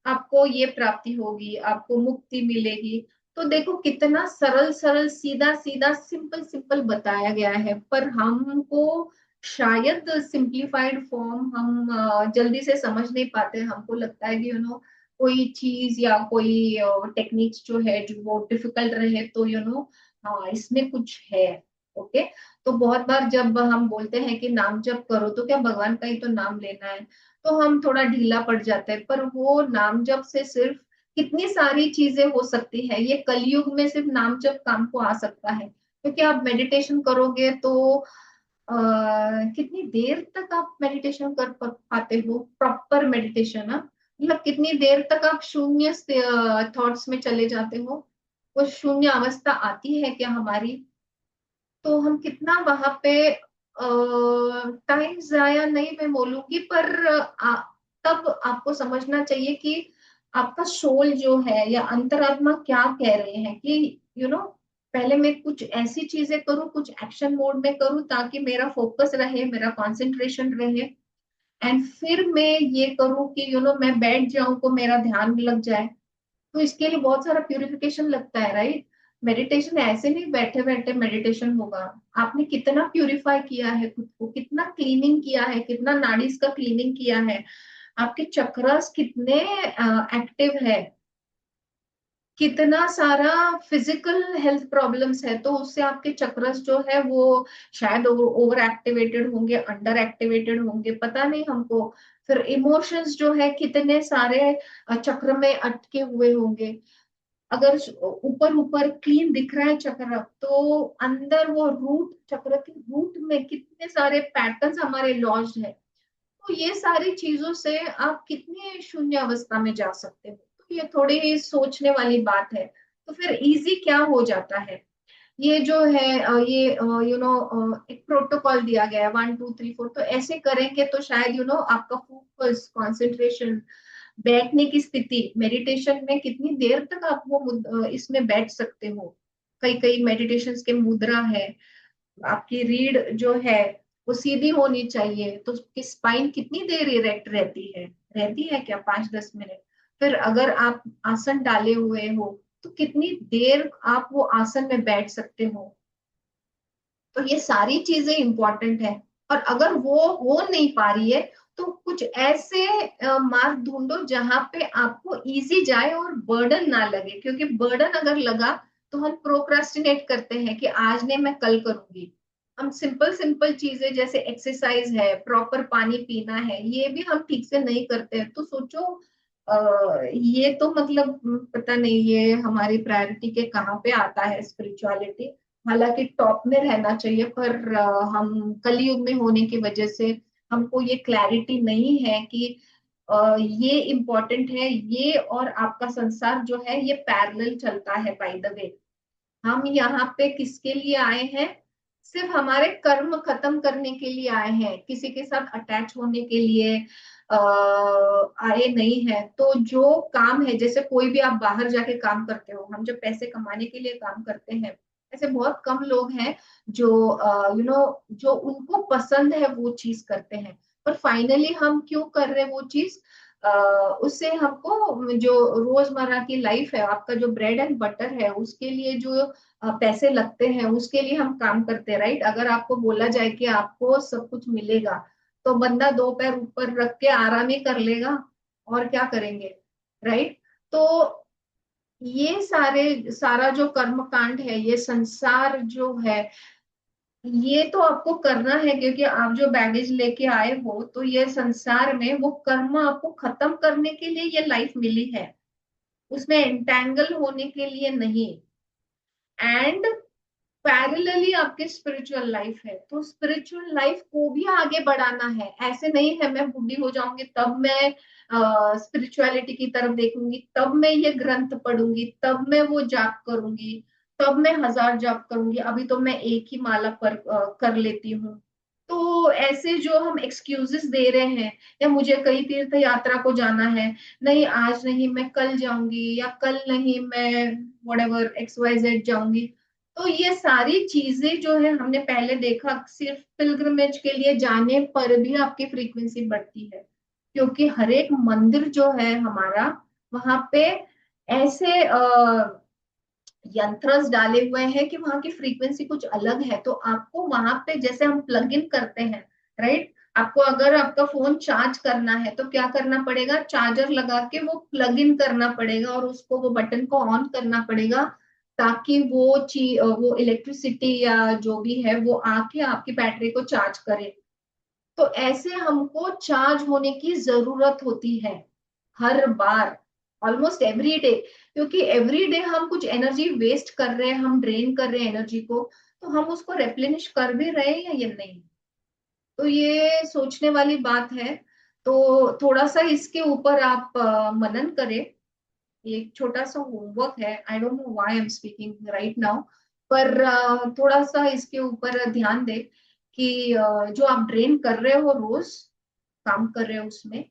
आपको ये प्राप्ति होगी, आपको मुक्ति मिलेगी। तो देखो कितना सरल सरल सीधा सीधा सिंपल सिंपल बताया गया है, पर हमको शायद सिंप्लीफाइड फॉर्म हम जल्दी से समझ नहीं पाते। हमको लगता है कि कोई चीज या कोई टेक्निक्स जो है जो वो डिफिकल्ट रहे तो हाँ इसमें कुछ है। ओके, तो बहुत बार जब हम बोलते हैं कि नाम जप करो तो क्या भगवान का ही तो नाम लेना है, तो हम थोड़ा ढीला पड़ जाते हैं। पर वो नाम जप से सिर्फ कितनी सारी चीजें हो सकती है। ये कलयुग में सिर्फ नाम जप काम को आ सकता है, क्योंकि आप मेडिटेशन करोगे तो कितनी देर तक आप मेडिटेशन कर पाते हो, प्रॉपर मेडिटेशन, मतलब कितनी देर तक आप शून्य थॉट्स में चले जाते हो, वो शून्य अवस्था आती है क्या हमारी, तो हम कितना वहां पे टाइम जाया नहीं मैं बोलूंगी, पर तब आपको समझना चाहिए कि आपका सोल जो है या अंतरात्मा क्या कह रहे हैं कि पहले मैं कुछ ऐसी चीजें करूं, कुछ एक्शन मोड में करूं ताकि मेरा फोकस रहे, मेरा कंसंट्रेशन रहे, एंड फिर मैं ये करूं कि मैं बैठ जाऊं तो मेरा ध्यान लग जाए। तो इसके लिए बहुत सारा प्यूरिफिकेशन लगता है, राइट। मेडिटेशन ऐसे नहीं बैठे बैठे मेडिटेशन होगा। आपने कितना प्यूरिफाई किया है खुद को, कितना क्लीनिंग किया है, कितना नाड़ीज का क्लीनिंग किया है, आपके चक्रस कितने एक्टिव है, कितना सारा फिजिकल हेल्थ प्रॉब्लम्स है, तो उससे आपके चक्रस जो है वो शायद ओवर एक्टिवेटेड होंगे, अंडर एक्टिवेटेड होंगे, पता नहीं हमको। फिर इमोशंस जो है कितने सारे चक्र में अटके हुए होंगे। अगर ऊपर ऊपर क्लीन दिख रहा है चक्र, तो अंदर वो रूट, चक्र के रूट में कितने सारे पैटर्न्स हमारे लॉज्ड है। तो ये सारी चीजों से आप कितनी शून्य अवस्था में जा सकते हो, तो ये थोड़ी ही सोचने वाली बात है। तो फिर इजी क्या हो जाता है, ये जो है ये एक प्रोटोकॉल दिया गया है 1 2 3 4, तो ऐसे करेंगे तो शायद आपका फोकस, कंसंट्रेशन, बैठने की स्थिति, मेडिटेशन में कितनी देर तक आप वो इसमें बैठ सकते हो। कई कई मेडिटेशन के मुद्रा है, आपकी रीढ़ जो है वो सीधी होनी चाहिए, तो उसकी स्पाइन कितनी देर इरेक्ट रहती है, रहती है क्या, 5 10 मिनट। फिर अगर आप आसन डाले हुए हो तो कितनी देर आप वो आसन में बैठ सकते हो। तो ये सारी चीजें इंपॉर्टेंट है। और अगर वो हो नहीं पा रही है तो कुछ ऐसे मार्ग ढूंढो जहां पे आपको इजी जाए और बर्डन ना लगे, क्योंकि बर्डन अगर लगा तो हम प्रोक्रास्टिनेट करते हैं कि आज नहीं मैं कल करूंगी। हम सिंपल सिंपल चीजें जैसे एक्सरसाइज है, प्रॉपर पानी पीना है, ये भी हम ठीक से नहीं करते हैं, तो सोचो ये तो मतलब पता नहीं ये हमारी प्रायोरिटी के कहाँ पे आता है स्पिरिचुअलिटी। हालांकि टॉप में रहना चाहिए, पर हम कलयुग में होने की वजह से हमको ये क्लैरिटी नहीं है कि ये इम्पोर्टेंट है, ये और आपका संसार जो है ये पैरेलल चलता है। बाय द वे, हम यहाँ पे किसके लिए आए हैं, सिर्फ हमारे कर्म खत्म करने के लिए आए हैं, किसी के साथ अटैच होने के लिए आए नहीं है। तो जो काम है, जैसे कोई भी आप बाहर जाके काम करते हो, हम जब पैसे कमाने के लिए काम करते हैं, ऐसे बहुत कम लोग हैं जो जो उनको पसंद है वो चीज करते हैं, पर फाइनली हम क्यों कर रहे हैं वो चीज, उससे हमको जो रोजमर्रा की लाइफ है, आपका जो ब्रेड एंड बटर है, उसके लिए जो पैसे लगते हैं उसके लिए हम काम करते हैं, राइट। अगर आपको बोला जाए कि आपको सब कुछ मिलेगा तो बंदा दो पैर ऊपर रख के आराम ही कर लेगा, और क्या करेंगे, राइट। तो ये सारा जो कर्म कांड है, ये संसार जो है, ये तो आपको करना है, क्योंकि आप जो बैगेज लेके आए हो, तो ये संसार में वो कर्म आपको खत्म करने के लिए ये लाइफ मिली है, उसमें एंटेंगल होने के लिए नहीं। एंड पैरेलली आपकी स्पिरिचुअल लाइफ है, तो स्पिरिचुअल लाइफ को भी आगे बढ़ाना है। ऐसे नहीं है मैं बूढ़ी हो जाऊंगी तब मैं स्पिरिचुअलिटी की तरफ देखूंगी, तब मैं ये ग्रंथ पढ़ूंगी, तब मैं वो जाप करूंगी, तब मैं 1000 जाप करूंगी, अभी तो मैं एक ही माला पर कर लेती हूँ। तो ऐसे जो हम एक्सक्यूजेस दे रहे हैं, या मुझे कहीं तीर्थ यात्रा को जाना है, नहीं आज नहीं मैं कल जाऊंगी, या कल नहीं मैं व्हाटएवर XYZ जाऊंगी, तो ये सारी चीजें जो है हमने पहले देखा, सिर्फ पिलग्रिमेज के लिए जाने पर भी आपकी फ्रीक्वेंसी बढ़ती है, क्योंकि हर एक मंदिर जो है हमारा, वहां पे ऐसे यंत्रस डाले हुए हैं कि वहां की फ्रीक्वेंसी कुछ अलग है। तो आपको वहां पे जैसे हम प्लग इन करते हैं, राइट, आपको अगर आपका फोन चार्ज करना है तो क्या करना पड़ेगा, चार्जर लगा के वो प्लग इन करना पड़ेगा और उसको वो बटन को ऑन करना पड़ेगा, ताकि वो इलेक्ट्रिसिटी या जो भी है वो आके आपकी बैटरी को चार्ज करे। तो ऐसे हमको चार्ज होने की जरूरत होती है हर बार। ऑलमोस्ट एवरी डे, क्योंकि एवरी डे हम कुछ एनर्जी वेस्ट कर रहे हैं, हम ड्रेन कर रहे हैं एनर्जी को, तो हम उसको रेप्लेनिश कर भी रहे हैं या ये नहीं। तो ये सोचने वाली बात है। तो थोड़ा सा इसके ऊपर आप मनन करें। ये एक छोटा सा होमवर्क है, आई don't know why I am speaking right now, पर थोड़ा सा इसके ऊपर ध्यान दे कि जो आप ड्रेन कर रहे हो रोज काम कर रहे हो उसमें,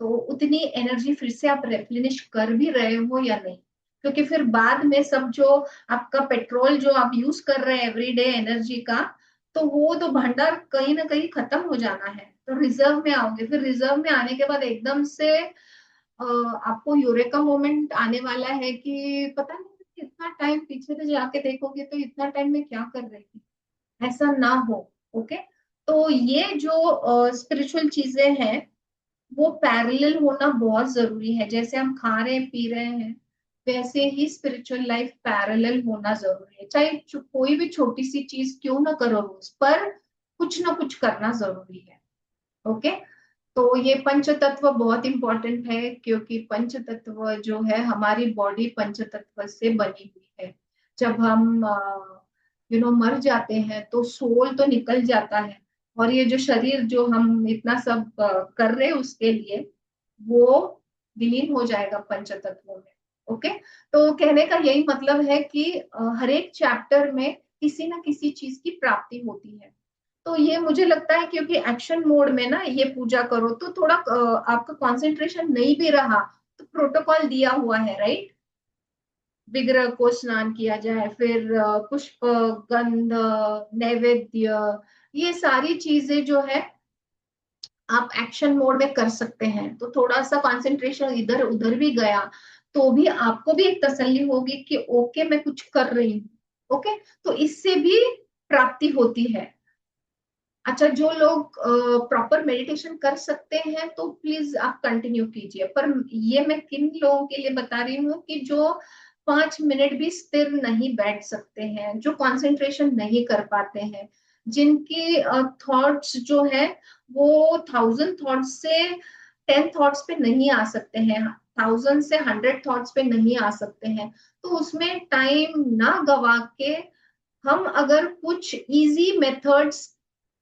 तो उतनी एनर्जी फिर से आप रेप्लेनिश कर भी रहे हो या नहीं। क्योंकि फिर बाद में सब जो आपका पेट्रोल जो आप यूज कर रहे हैं एवरीडे एनर्जी का, तो वो तो भंडार कहीं ना कहीं खत्म हो जाना है, तो रिजर्व में आओगे। फिर रिजर्व में आने के बाद एकदम से आपको यूरेका मोमेंट आने वाला है कि पता नहीं इतना टाइम पीछे से जाके देखोगे तो इतना टाइम में क्या कर रही थी, ऐसा ना हो। ओके। तो ये जो स्पिरिचुअल चीजें हैं वो पैरेलल होना बहुत जरूरी है। जैसे हम खा रहे हैं पी रहे हैं, वैसे ही स्पिरिचुअल लाइफ पैरेलल होना जरूरी है। चाहे कोई भी छोटी सी चीज क्यों ना करो रोज, पर कुछ ना कुछ करना जरूरी है। ओके। तो ये पंच तत्व बहुत इंपॉर्टेंट है, क्योंकि पंच तत्व जो है हमारी बॉडी पंच तत्व से बनी हुई है। जब हम मर जाते हैं तो सोल तो निकल जाता है, और ये जो शरीर जो हम इतना सब कर रहे हैं उसके लिए, वो विलीन हो जाएगा पंच तत्वों में। ओके। तो कहने का यही मतलब है कि हर एक चैप्टर में किसी ना किसी चीज की प्राप्ति होती है। तो ये मुझे लगता है क्योंकि एक्शन मोड में ना ये पूजा करो तो थोड़ा आपका कंसंट्रेशन नहीं भी रहा, तो प्रोटोकॉल दिया हुआ है राइट। विग्रह को स्नान किया जाए, फिर पुष्प, गंध, नैवेद्य, ये सारी चीजें जो है आप एक्शन मोड में कर सकते हैं। तो थोड़ा सा कंसंट्रेशन इधर उधर भी गया तो भी आपको भी एक तसल्ली होगी कि ओके मैं कुछ कर रही हूँ। ओके। तो इससे भी प्राप्ति होती है। अच्छा, जो लोग प्रॉपर मेडिटेशन कर सकते हैं तो प्लीज आप कंटिन्यू कीजिए, पर ये मैं किन लोगों के लिए बता रही हूँ कि जो 5 मिनट भी स्थिर नहीं बैठ सकते हैं, जो कंसंट्रेशन नहीं कर पाते हैं, जिनकी थॉट्स जो है वो 1000 थॉट्स से 10 थॉट्स पे नहीं आ सकते हैं, 1000 से 100 थॉट्स पे नहीं आ सकते हैं, तो उसमें टाइम ना गवा के हम अगर कुछ इजी मेथड्स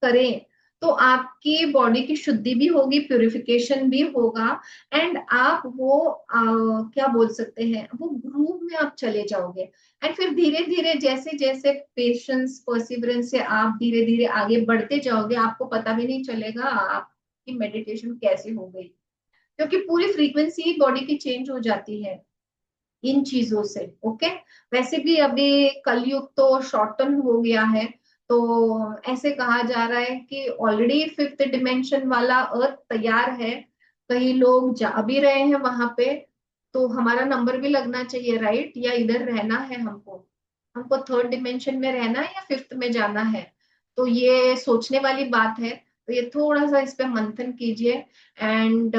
करें तो आपकी बॉडी की शुद्धि भी होगी, प्यूरिफिकेशन भी होगा, एंड आप वो क्या बोल सकते हैं, वो ग्रूव में आप चले जाओगे। एंड फिर धीरे धीरे जैसे जैसे पेशेंस परसिवरेंस से आप धीरे धीरे आगे बढ़ते जाओगे, आपको पता भी नहीं चलेगा आपकी मेडिटेशन कैसे हो गई, क्योंकि पूरी फ्रीक्वेंसी बॉडी की चेंज हो जाती है इन चीजों से। ओके। वैसे भी अभी कलयुग तो शॉर्टन हो गया है, तो ऐसे कहा जा रहा है कि ऑलरेडी फिफ्थ डिमेंशन वाला अर्थ तैयार है, कई लोग जा भी रहे हैं वहां पे। तो हमारा नंबर भी लगना चाहिए राइट, या इधर रहना है हमको, हमको थर्ड डिमेंशन में रहना है या फिफ्थ में जाना है। तो ये सोचने वाली बात है। तो ये थोड़ा सा इस पे मंथन कीजिए, एंड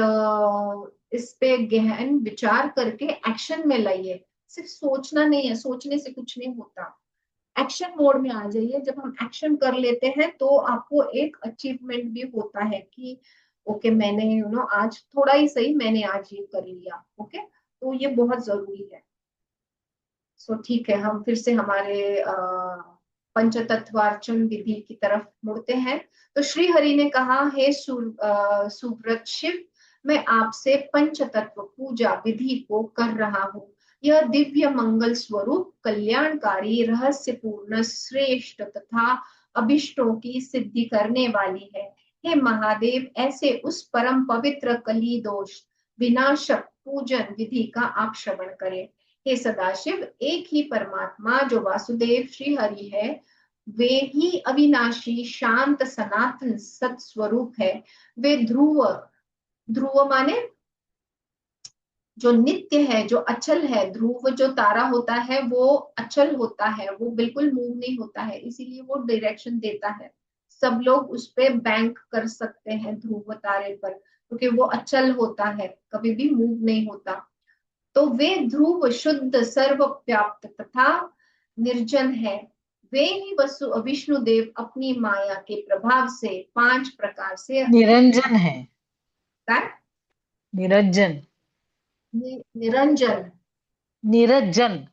इस पे गहन विचार करके एक्शन में लाइए। सिर्फ सोचना नहीं है, सोचने से कुछ नहीं होता। एक्शन मोड में आ जाइए। जब हम एक्शन कर लेते हैं तो आपको एक अचीवमेंट भी होता है कि ओके मैंने आज थोड़ा ही सही मैंने आज ये कर लिया। ओके। तो ये बहुत जरूरी है। सो ठीक है, हम फिर से हमारे पंचतत्वार्चन विधि की तरफ मुड़ते हैं। तो श्री हरि ने कहा, हे सुव्रत शिव, मैं आपसे पंच तत्व पूजा विधि को कर रहा हूँ। यह दिव्य मंगल स्वरूप कल्याणकारी रहस्यपूर्ण श्रेष्ठ तथा अभिष्टों की सिद्धि करने वाली है। हे महादेव, ऐसे उस परम पवित्र कली दोष विनाशक पूजन विधि का आप श्रवण करें। हे सदाशिव, एक ही परमात्मा जो वासुदेव श्री हरि है, वे ही अविनाशी शांत सनातन सत स्वरूप है। वे ध्रुव, ध्रुव माने जो नित्य है, जो अचल है। ध्रुव जो तारा होता है वो अचल होता है, वो बिल्कुल मूव नहीं होता है, इसीलिए वो डायरेक्शन देता है। सब लोग उस पे बैंक कर सकते हैं ध्रुव तारे पर, क्योंकि वो अचल होता है, कभी भी मूव नहीं होता। तो वे ध्रुव शुद्ध सर्व व्याप्त तथा निर्जन है। वे ही वसु विष्णुदेव अपनी माया के प्रभाव से 5 प्रकार से निरंजन है। कर निरंजन। निरंजन, निरंजन।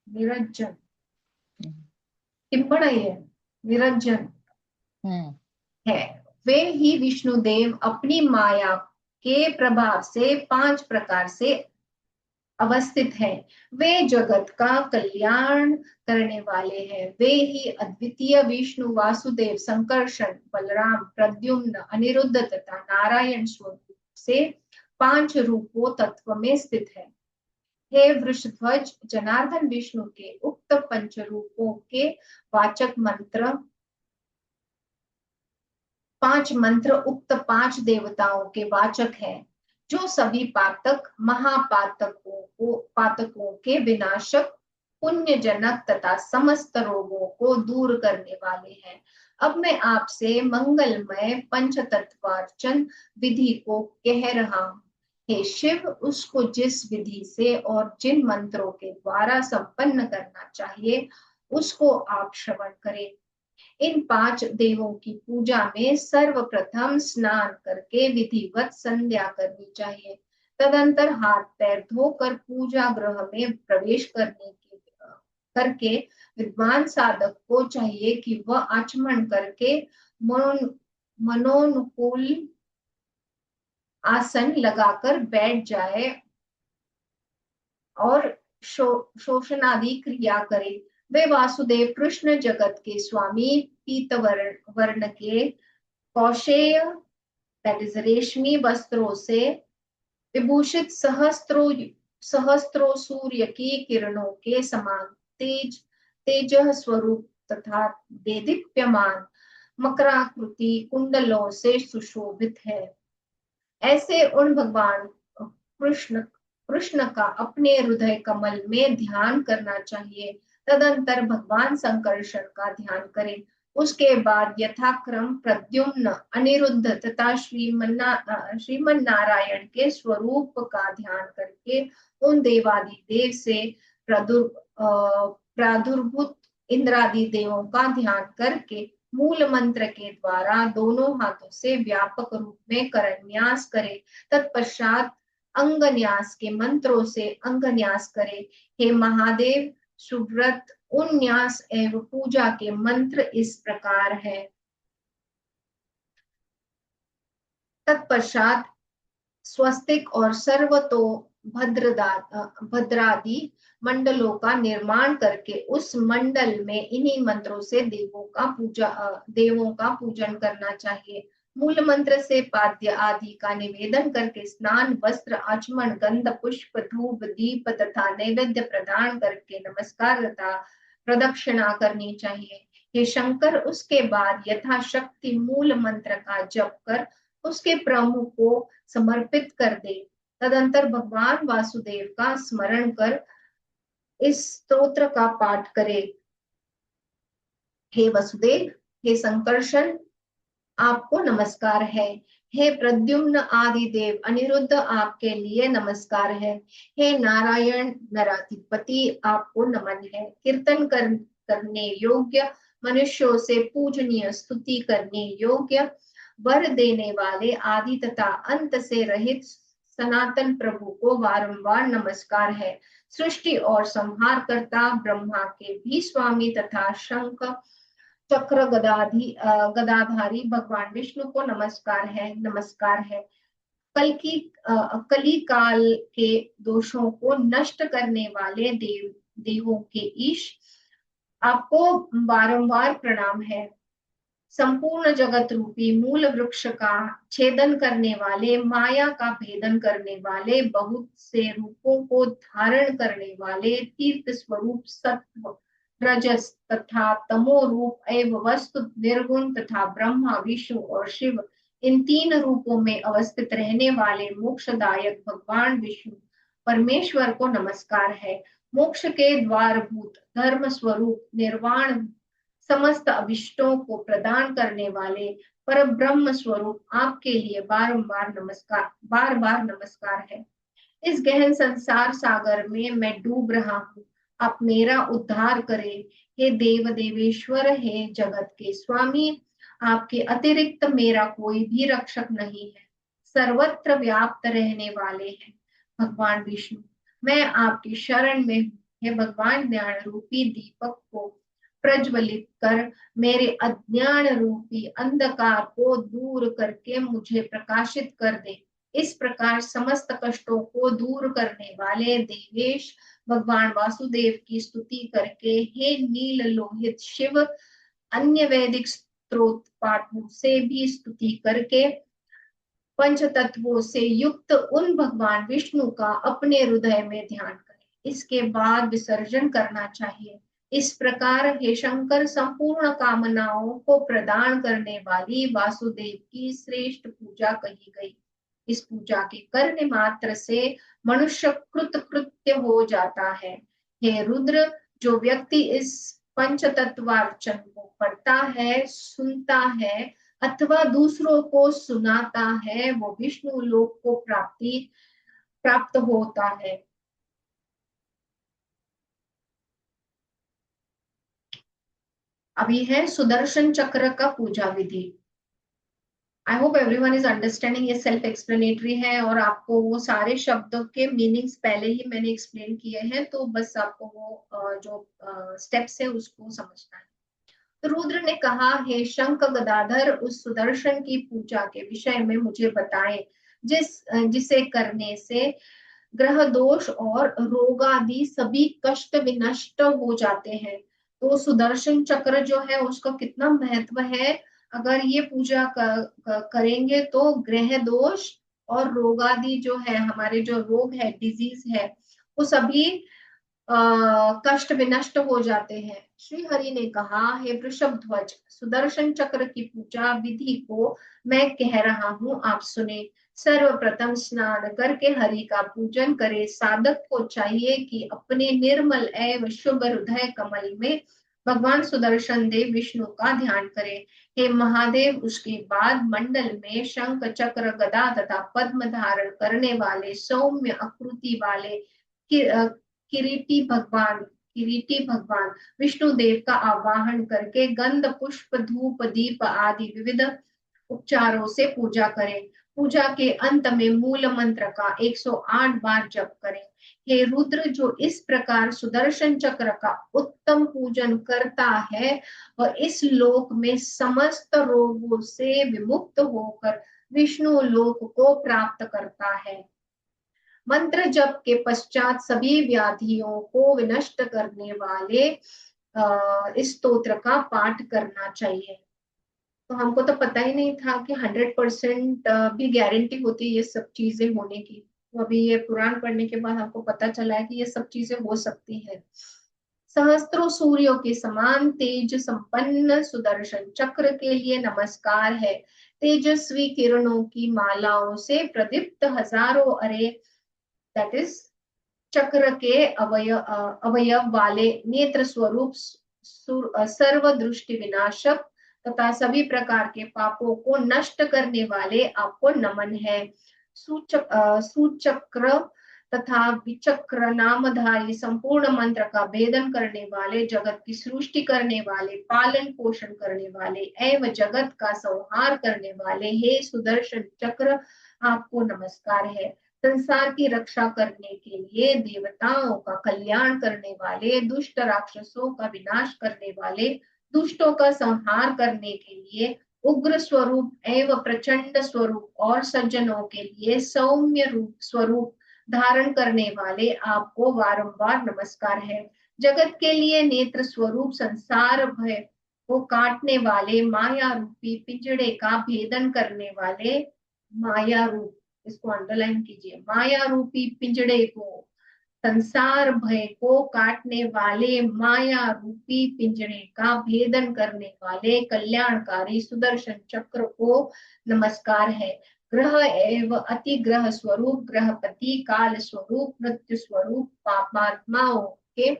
निरंजन टिप्पणी है, निरंजन हम्म। है। वे ही विष्णुदेव अपनी माया के प्रभाव से 5 प्रकार से अवस्थित है। वे जगत का कल्याण करने वाले हैं। वे ही अद्वितीय विष्णु, वासुदेव, संकर्षण, बलराम, प्रद्युम्न, अनिरुद्ध तथा नारायण स्वरूप से 5 रूपों तत्व में स्थित है। हे वृषध्वज, जनार्दन विष्णु के उक्त पंच रूपों के वाचक मंत्र, 5 मंत्र उक्त 5 देवताओं के वाचक है, जो सभी पातक पातकों के विनाशक, पुण्यजनक तथा समस्त रोगों को दूर करने वाले हैं। अब मैं आपसे मंगलमय पंचतत्वार्चन विधि को कह रहा हूँ। हे शिव, उसको जिस विधि से और जिन मंत्रों के द्वारा संपन्न करना चाहिए, उसको आप श्रवण करें। इन 5 देवों की पूजा में सर्वप्रथम स्नान करके विधिवत संध्या करनी चाहिए। तदंतर हाथ पैर धोकर पूजा गृह में प्रवेश करके विद्वान साधक को चाहिए कि वह आचमन करके मनोनुकूल आसन लगाकर बैठ जाए और शोषणादि क्रिया करे। वे वासुदेव कृष्ण जगत के स्वामी, पीत वर्ण के कौशेय रेशमी वस्त्रों से विभूषित, सहस्त्रों सूर्य की किरणों के समान तेज स्वरूप तथा देदीप्यमान मकराकृति कुंडलों से सुशोभित है। ऐसे उन भगवान कृष्ण कृष्ण का अपने हृदय कमल में ध्यान करना चाहिए। तदंतर भगवान संकर्षण का ध्यान करें। उसके बाद यथाक्रम प्रद्युम्न, अनिरुद्ध तथा श्रीमन नारायण के स्वरूप का ध्यान करके उन देवादिदेव से प्रादुर्भूत इंद्रादि देवों का ध्यान करके मूल मंत्र के द्वारा दोनों हाथों से व्यापक रूप में करन्यास करे। तत्पश्चात अंगन्यास के मंत्रों से अंगन्यास करे। हे महादेव, सुव्रत उन्यास एवं पूजा के मंत्र इस प्रकार है। तत्पश्चात स्वस्तिक और सर्वतो भद्रादि मंडलों का निर्माण करके उस मंडल में इन्हीं मंत्रों से देवों का पूजन करना चाहिए। मूल मंत्र से पाद्य आदि का निवेदन करके स्नान, वस्त्र, आचमन, गंध, पुष्प, धूप, दीप तथा नैवेद्य प्रदान करके नमस्कार तथा प्रदक्षिणा करनी चाहिए। हे शंकर, उसके बाद यथाशक्ति मूल मंत्र का जप कर उसके प्रमुख को समर्पित कर दे। तदंतर भगवान वासुदेव का स्मरण कर इस स्तोत्र का पाठ करे। हे वसुदेव, हे संकर्षण, आपको नमस्कार है। हे प्रद्युम्न आदि देव अनिरुद्ध, आपके लिए नमस्कार है। हे नारायण नराधिपति, आपको नमन है। कीर्तन करने योग्य, मनुष्यों से पूजनीय, स्तुति करने योग्य, वर देने वाले, आदि तथा अंत से रहित सनातन प्रभु को बारंबार नमस्कार है। सृष्टि और संहार करता, ब्रह्मा के भी स्वामी तथा शंख चक्र गदाधारी भगवान विष्णु को नमस्कार है, नमस्कार है। कली काल के दोषों को नष्ट करने वाले देवों के ईश, आपको बारंबार प्रणाम है। संपूर्ण जगत रूपी मूल वृक्ष का छेदन करने वाले, माया का भेदन करने वाले, बहुत से रूपों को धारण करने वाले, तीर्थ स्वरूप सत्व, रजस तथा तमो रूप एवं वस्तु निर्गुण तथा ब्रह्मा, विष्णु और शिव, इन 3 रूपों में अवस्थित रहने वाले मोक्षदायक भगवान विष्णु परमेश्वर को नमस्कार है। मोक्ष के द्वारभूत धर्म स्वरूप निर्वाण समस्त अभिष्टों को प्रदान करने वाले पर ब्रह्म स्वरूप, आपके लिए बार बार नमस्कार है। इस गहन संसार सागर में मैं डूब रहा हूँ, आप मेरा उद्धार करें। हे देव देवेश्वर, हे जगत के स्वामी, आपके अतिरिक्त मेरा कोई भी रक्षक नहीं है। सर्वत्र व्याप्त रहने वाले हैं। भगवान विष्णु, मैं आपकी शरण में हूँ। हे भगवान, ज्ञान रूपी दीपक को प्रज्वलित कर मेरे अज्ञान रूपी अंधकार को दूर करके मुझे प्रकाशित कर दे। इस प्रकार समस्त कष्टों को दूर करने वाले देवेश भगवान वासुदेव की स्तुति करके, हे नील लोहित शिव, अन्य वैदिक स्त्रोत पाठों से भी स्तुति करके पंच तत्वों से युक्त उन भगवान विष्णु का अपने हृदय में ध्यान करें। इसके बाद विसर्जन करना चाहिए। इस प्रकार हे शंकर, संपूर्ण कामनाओं को प्रदान करने वाली वासुदेव की श्रेष्ठ पूजा कही गई। इस पूजा के करने मात्र से मनुष्य कृतकृत्य हो जाता है। हे रुद्र, जो व्यक्ति इस पंचतत्वार्चन को करता है, सुनता है अथवा दूसरों को सुनाता है, वो विष्णु लोक को प्राप्त होता है। अभी है सुदर्शन चक्र का पूजा विधि। I hope everyone is understanding. ये सेल्फ एक्सप्लेनेटरी है और आपको वो सारे शब्दों के मीनिंग्स पहले ही मैंने एक्सप्लेन किए हैं, तो बस आपको वो जो स्टेप्स है उसको समझना है। तो रुद्र ने कहा, हे शंख गदाधर, उस सुदर्शन की पूजा के विषय में मुझे बताएं जिसे करने से ग्रह दोष और रोग आदि सभी कष्ट विनष्ट हो जाते हैं। तो सुदर्शन चक्र जो है उसका कितना महत्व है। अगर ये पूजा करेंगे तो ग्रह दोष और रोग आदि जो है, हमारे जो रोग है, डिजीज है, वो सभी कष्ट विनष्ट हो जाते हैं। श्री हरि ने कहा, हे वृषभ ध्वज, सुदर्शन चक्र की पूजा विधि को मैं कह रहा हूं, आप सुने। सर्वप्रथम स्नान करके हरि का पूजन करे। साधक को चाहिए कि अपने निर्मल एवं शुभ हृदय कमल में भगवान सुदर्शन देव विष्णु का ध्यान करे। हे महादेव, उसके बाद मंडल में शंख चक्र गदा तथा पद्म धारण करने वाले सौम्य आकृति वाले किरीटी भगवान विष्णु देव का आवाहन करके गंध पुष्प धूप दीप आदि विविध उपचारों से पूजा करें। पूजा के अंत में मूल मंत्र का 108 बार जप करें। हे रुद्र, जो इस प्रकार सुदर्शन चक्र का उत्तम पूजन करता है और इस लोक में समस्त रोगों से विमुक्त होकर विष्णु लोक को प्राप्त करता है। मंत्र जप के पश्चात सभी व्याधियों को विनष्ट करने वाले इस स्तोत्र का पाठ करना चाहिए। तो हमको तो पता ही नहीं था कि 100% भी गारंटी होती है ये सब चीजें होने की। तो अभी ये पुराण पढ़ने के बाद हमको पता चला है कि ये सब चीजें हो सकती है। सहस्त्रों सूर्यों के समान तेज संपन्न सुदर्शन चक्र के लिए नमस्कार है। तेजस्वी किरणों की मालाओं से प्रदीप्त हजारों अरे दैट इज चक्र के अवयव वाले नेत्र स्वरूप सर्व दृष्टि विनाशक तथा सभी प्रकार के पापों को नष्ट करने वाले आपको नमन है। सुचक्र तथा विचक्र नामधारी संपूर्ण मंत्र का भेदन करने वाले, जगत की सृष्टि करने वाले, पालन पोषण करने वाले एवं जगत का संहार करने वाले हे सुदर्शन चक्र, आपको नमस्कार है। संसार की रक्षा करने के लिए, देवताओं का कल्याण करने वाले, दुष्ट राक्षसों का विनाश करने वाले, दुष्टों का संहार करने के लिए उग्र स्वरूप एवं प्रचंड स्वरूप और सज्जनों के लिए सौम्य रूप स्वरूप धारण करने वाले आपको बारंबार नमस्कार है। जगत के लिए नेत्र स्वरूप संसार भय को काटने वाले, माया रूपी पिंजड़े का भेदन करने वाले, माया रूप, इसको अंडरलाइन कीजिए, माया रूपी पिंजड़े को, संसार भय को काटने वाले, माया रूपी पिंजरे का भेदन करने वाले कल्याणकारी सुदर्शन चक्र को नमस्कार है। ग्रह एवं अति ग्रह स्वरूप, ग्रहपति, काल स्वरूप, मृत्यु स्वरूप पापात्माओं के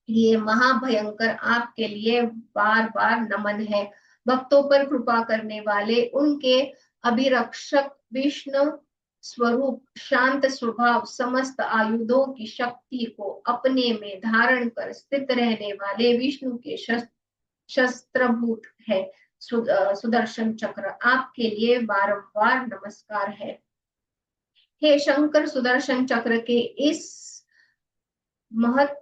लिए महाभयंकर आपके लिए बार बार नमन है। भक्तों पर कृपा करने वाले, उनके अभिरक्षक विष्णु स्वरूप, शांत स्वभाव, समस्त आयुधों की शक्ति को अपने में धारण कर स्थित रहने वाले विष्णु के शस्त्रभूत है। सुदर्शन चक्र आपके लिए बारंबार नमस्कार है। हे शंकर, सुदर्शन चक्र के इस महत्व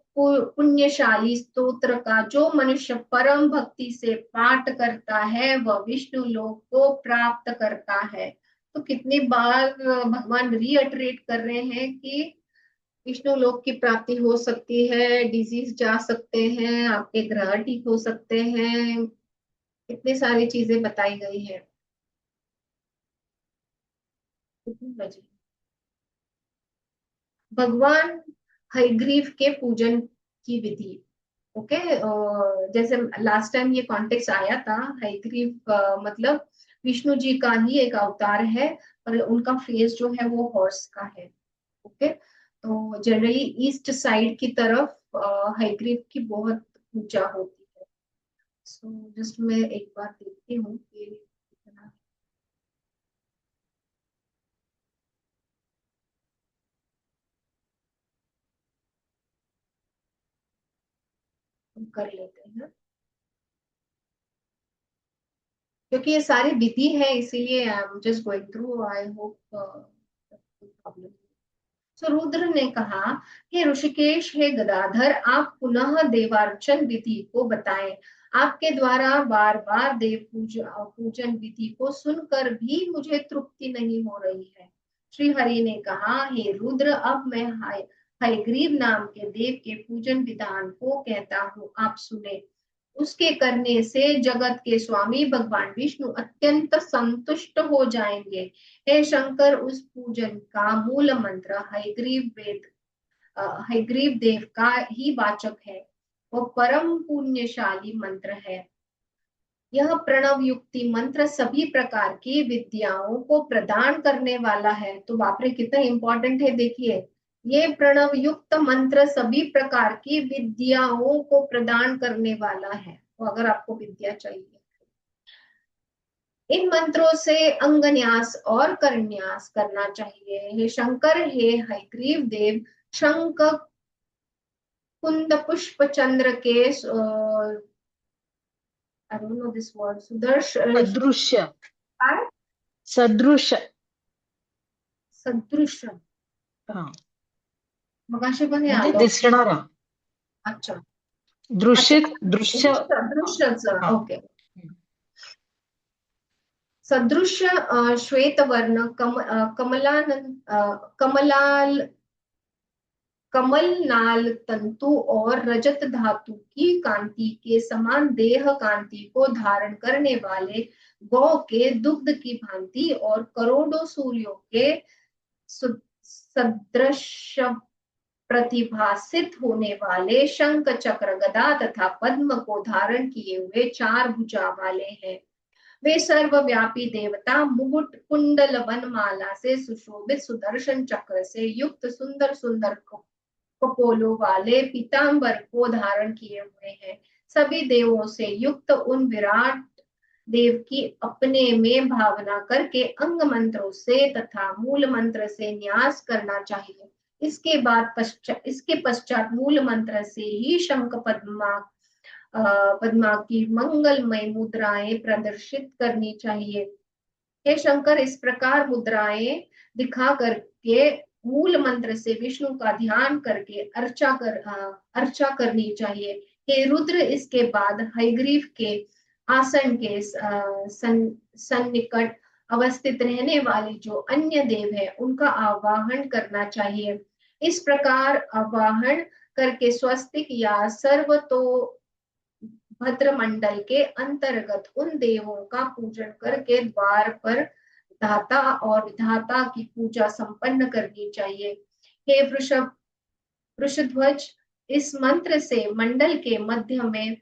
पुण्यशाली स्तोत्र का जो मनुष्य परम भक्ति से पाठ करता है वह विष्णु लोक को प्राप्त करता है। तो कितनी बार भगवान रीअटरेट कर रहे हैं कि विष्णु लोक की प्राप्ति हो सकती है, डिजीज जा सकते हैं, आपके ग्रह ठीक हो सकते हैं, इतनी सारी चीजें बताई गई है। कितनी बजे? भगवान हयग्रीव के पूजन की विधि। ओके, जैसे लास्ट टाइम ये कॉन्टेक्स्ट आया था, हयग्रीव मतलब विष्णु जी का ही एक अवतार है, और उनका फेस जो है वो हॉर्स का है। ओके, तो जनरली ईस्ट साइड की तरफ हयग्रीव की बहुत पूजा होती है। सो जस्ट मैं एक बार देखती हूँ कि कितना हम कर लेते हैं, क्योंकि ये सारी विधि है इसीलिए I am just going through. I hope problem. So Rudra ने कहा, हे ऋषिकेश, हे गदाधर, आप पुनः देवार्चन विधि को बताएं। आपके द्वारा बार बार देव पूजन विधि को सुनकर भी मुझे तृप्ति नहीं हो रही है। श्री हरि ने कहा, हे रुद्र, अब मैं हयग्रीव नाम के देव के पूजन विधान को कहता हूँ, आप सुने। उसके करने से जगत के स्वामी भगवान विष्णु अत्यंत संतुष्ट हो जाएंगे। हे शंकर, उस पूजन का मूल मंत्र हयग्रीव देव का ही वाचक है। वो परम पुण्यशाली मंत्र है। यह प्रणव युक्ति मंत्र सभी प्रकार की विद्याओं को प्रदान करने वाला है। तो बाप रे, कितना इंपॉर्टेंट है, देखिए, ये प्रणव युक्त मंत्र सभी प्रकार की विद्याओं को प्रदान करने वाला है। तो अगर आपको विद्या चाहिए, इन मंत्रों से अंगन्यास और करन्यास करना चाहिए। हे शंकर, हे हयग्रीव देव, शंख कुंद पुष्प चंद्र के I don't know this word, सदृश्य सदृश सदृश, हा मगाशी पण हे म्हणजे आलं. दिसणारा अच्छा दृश्य अच्छा, दृश्य दृश्यचं, हा ओके। सदृश्य श्वेत वर्ण कमलनाल तंतु और रजत धातु की कांति के समान देह कांति को धारण करने वाले गौ के दुग्ध की भांति और करोड़ों सूर्यों के सदृश प्रतिभासित होने वाले शंख, चक्र, गदा तथा पद्म को धारण किए हुए 4 भुजा वाले हैं। वे सर्वव्यापी देवता मुकुट, कुंडल, वनमाला से सुशोभित सुदर्शन चक्र से युक्त सुंदर सुंदर कपोलों वाले पीतांबर को धारण किए हुए हैं। सभी देवों से युक्त उन विराट देव की अपने में भावना करके अंग मंत्रों से तथा मूल मंत्र से न्यास करना चाहिए। इसके पश्चात मूल मंत्र से ही शंख पद्मा की मंगलमय मुद्राएं प्रदर्शित करनी चाहिए। हे शंकर, इस प्रकार मुद्राएं दिखा करके मूल मंत्र से विष्णु का ध्यान करके अर्चा करनी चाहिए। हे रुद्र, इसके बाद हयग्रीव के आसन के सन्निकट अवस्थित रहने वाले जो अन्य देव है उनका आवाहन करना चाहिए। इस प्रकार आवाहन करके स्वस्तिक या सर्वतो भद्र मंडल के अंतर्गत उन देवों का पूजन करके द्वार पर धाता और विधाता की पूजा संपन्न करनी चाहिए। हे वृषध्वज, इस मंत्र से मंडल के मध्य में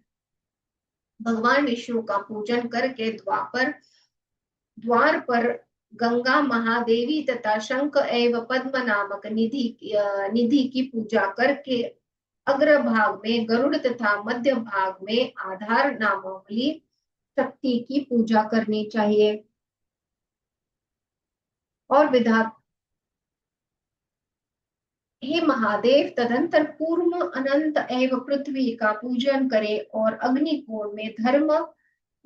भगवान विष्णु का पूजन करके द्वार पर गंगा महादेवी तथा शंख एवं पद्म नामक निधि की पूजा करके अग्र भाग में गरुड़ तथा मध्य भाग में आधार नामावली शक्ति की पूजा करनी चाहिए। और हे महादेव, तदंतर पूर्व अनंत एवं पृथ्वी का पूजन करे और अग्निकोण में धर्म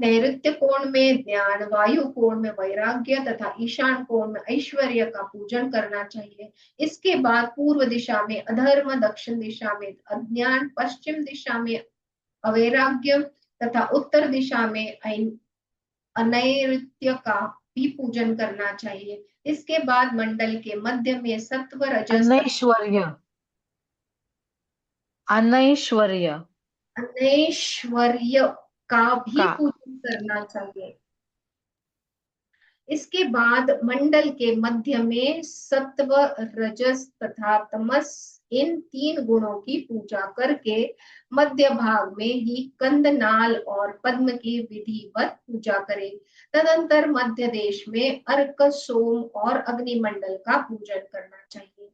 नैऋत्य कोण में ज्ञान, वायु कोण में वैराग्य तथा ईशान कोण में ऐश्वर्य का पूजन करना चाहिए। इसके बाद पूर्व दिशा में अधर्म, दक्षिण दिशा में अज्ञान, पश्चिम दिशा में अवैराग्य तथा उत्तर दिशा में अनैऋत्य का भी पूजन करना चाहिए। इसके बाद मंडल के मध्य में सत्व, रजस, अनैश्वर्य, अनैश्वर्य अनैश्वर्य का भी का पूजन करना चाहिए। इसके बाद मंडल के मध्य में सत्व, रजस तथा तमस इन 3 गुणों की पूजा करके मध्य भाग में ही कंदनाल और पद्म की विधिवत पूजा करें। तदंतर मध्य देश में अर्क, सोम और अग्निमंडल का पूजन करना चाहिए।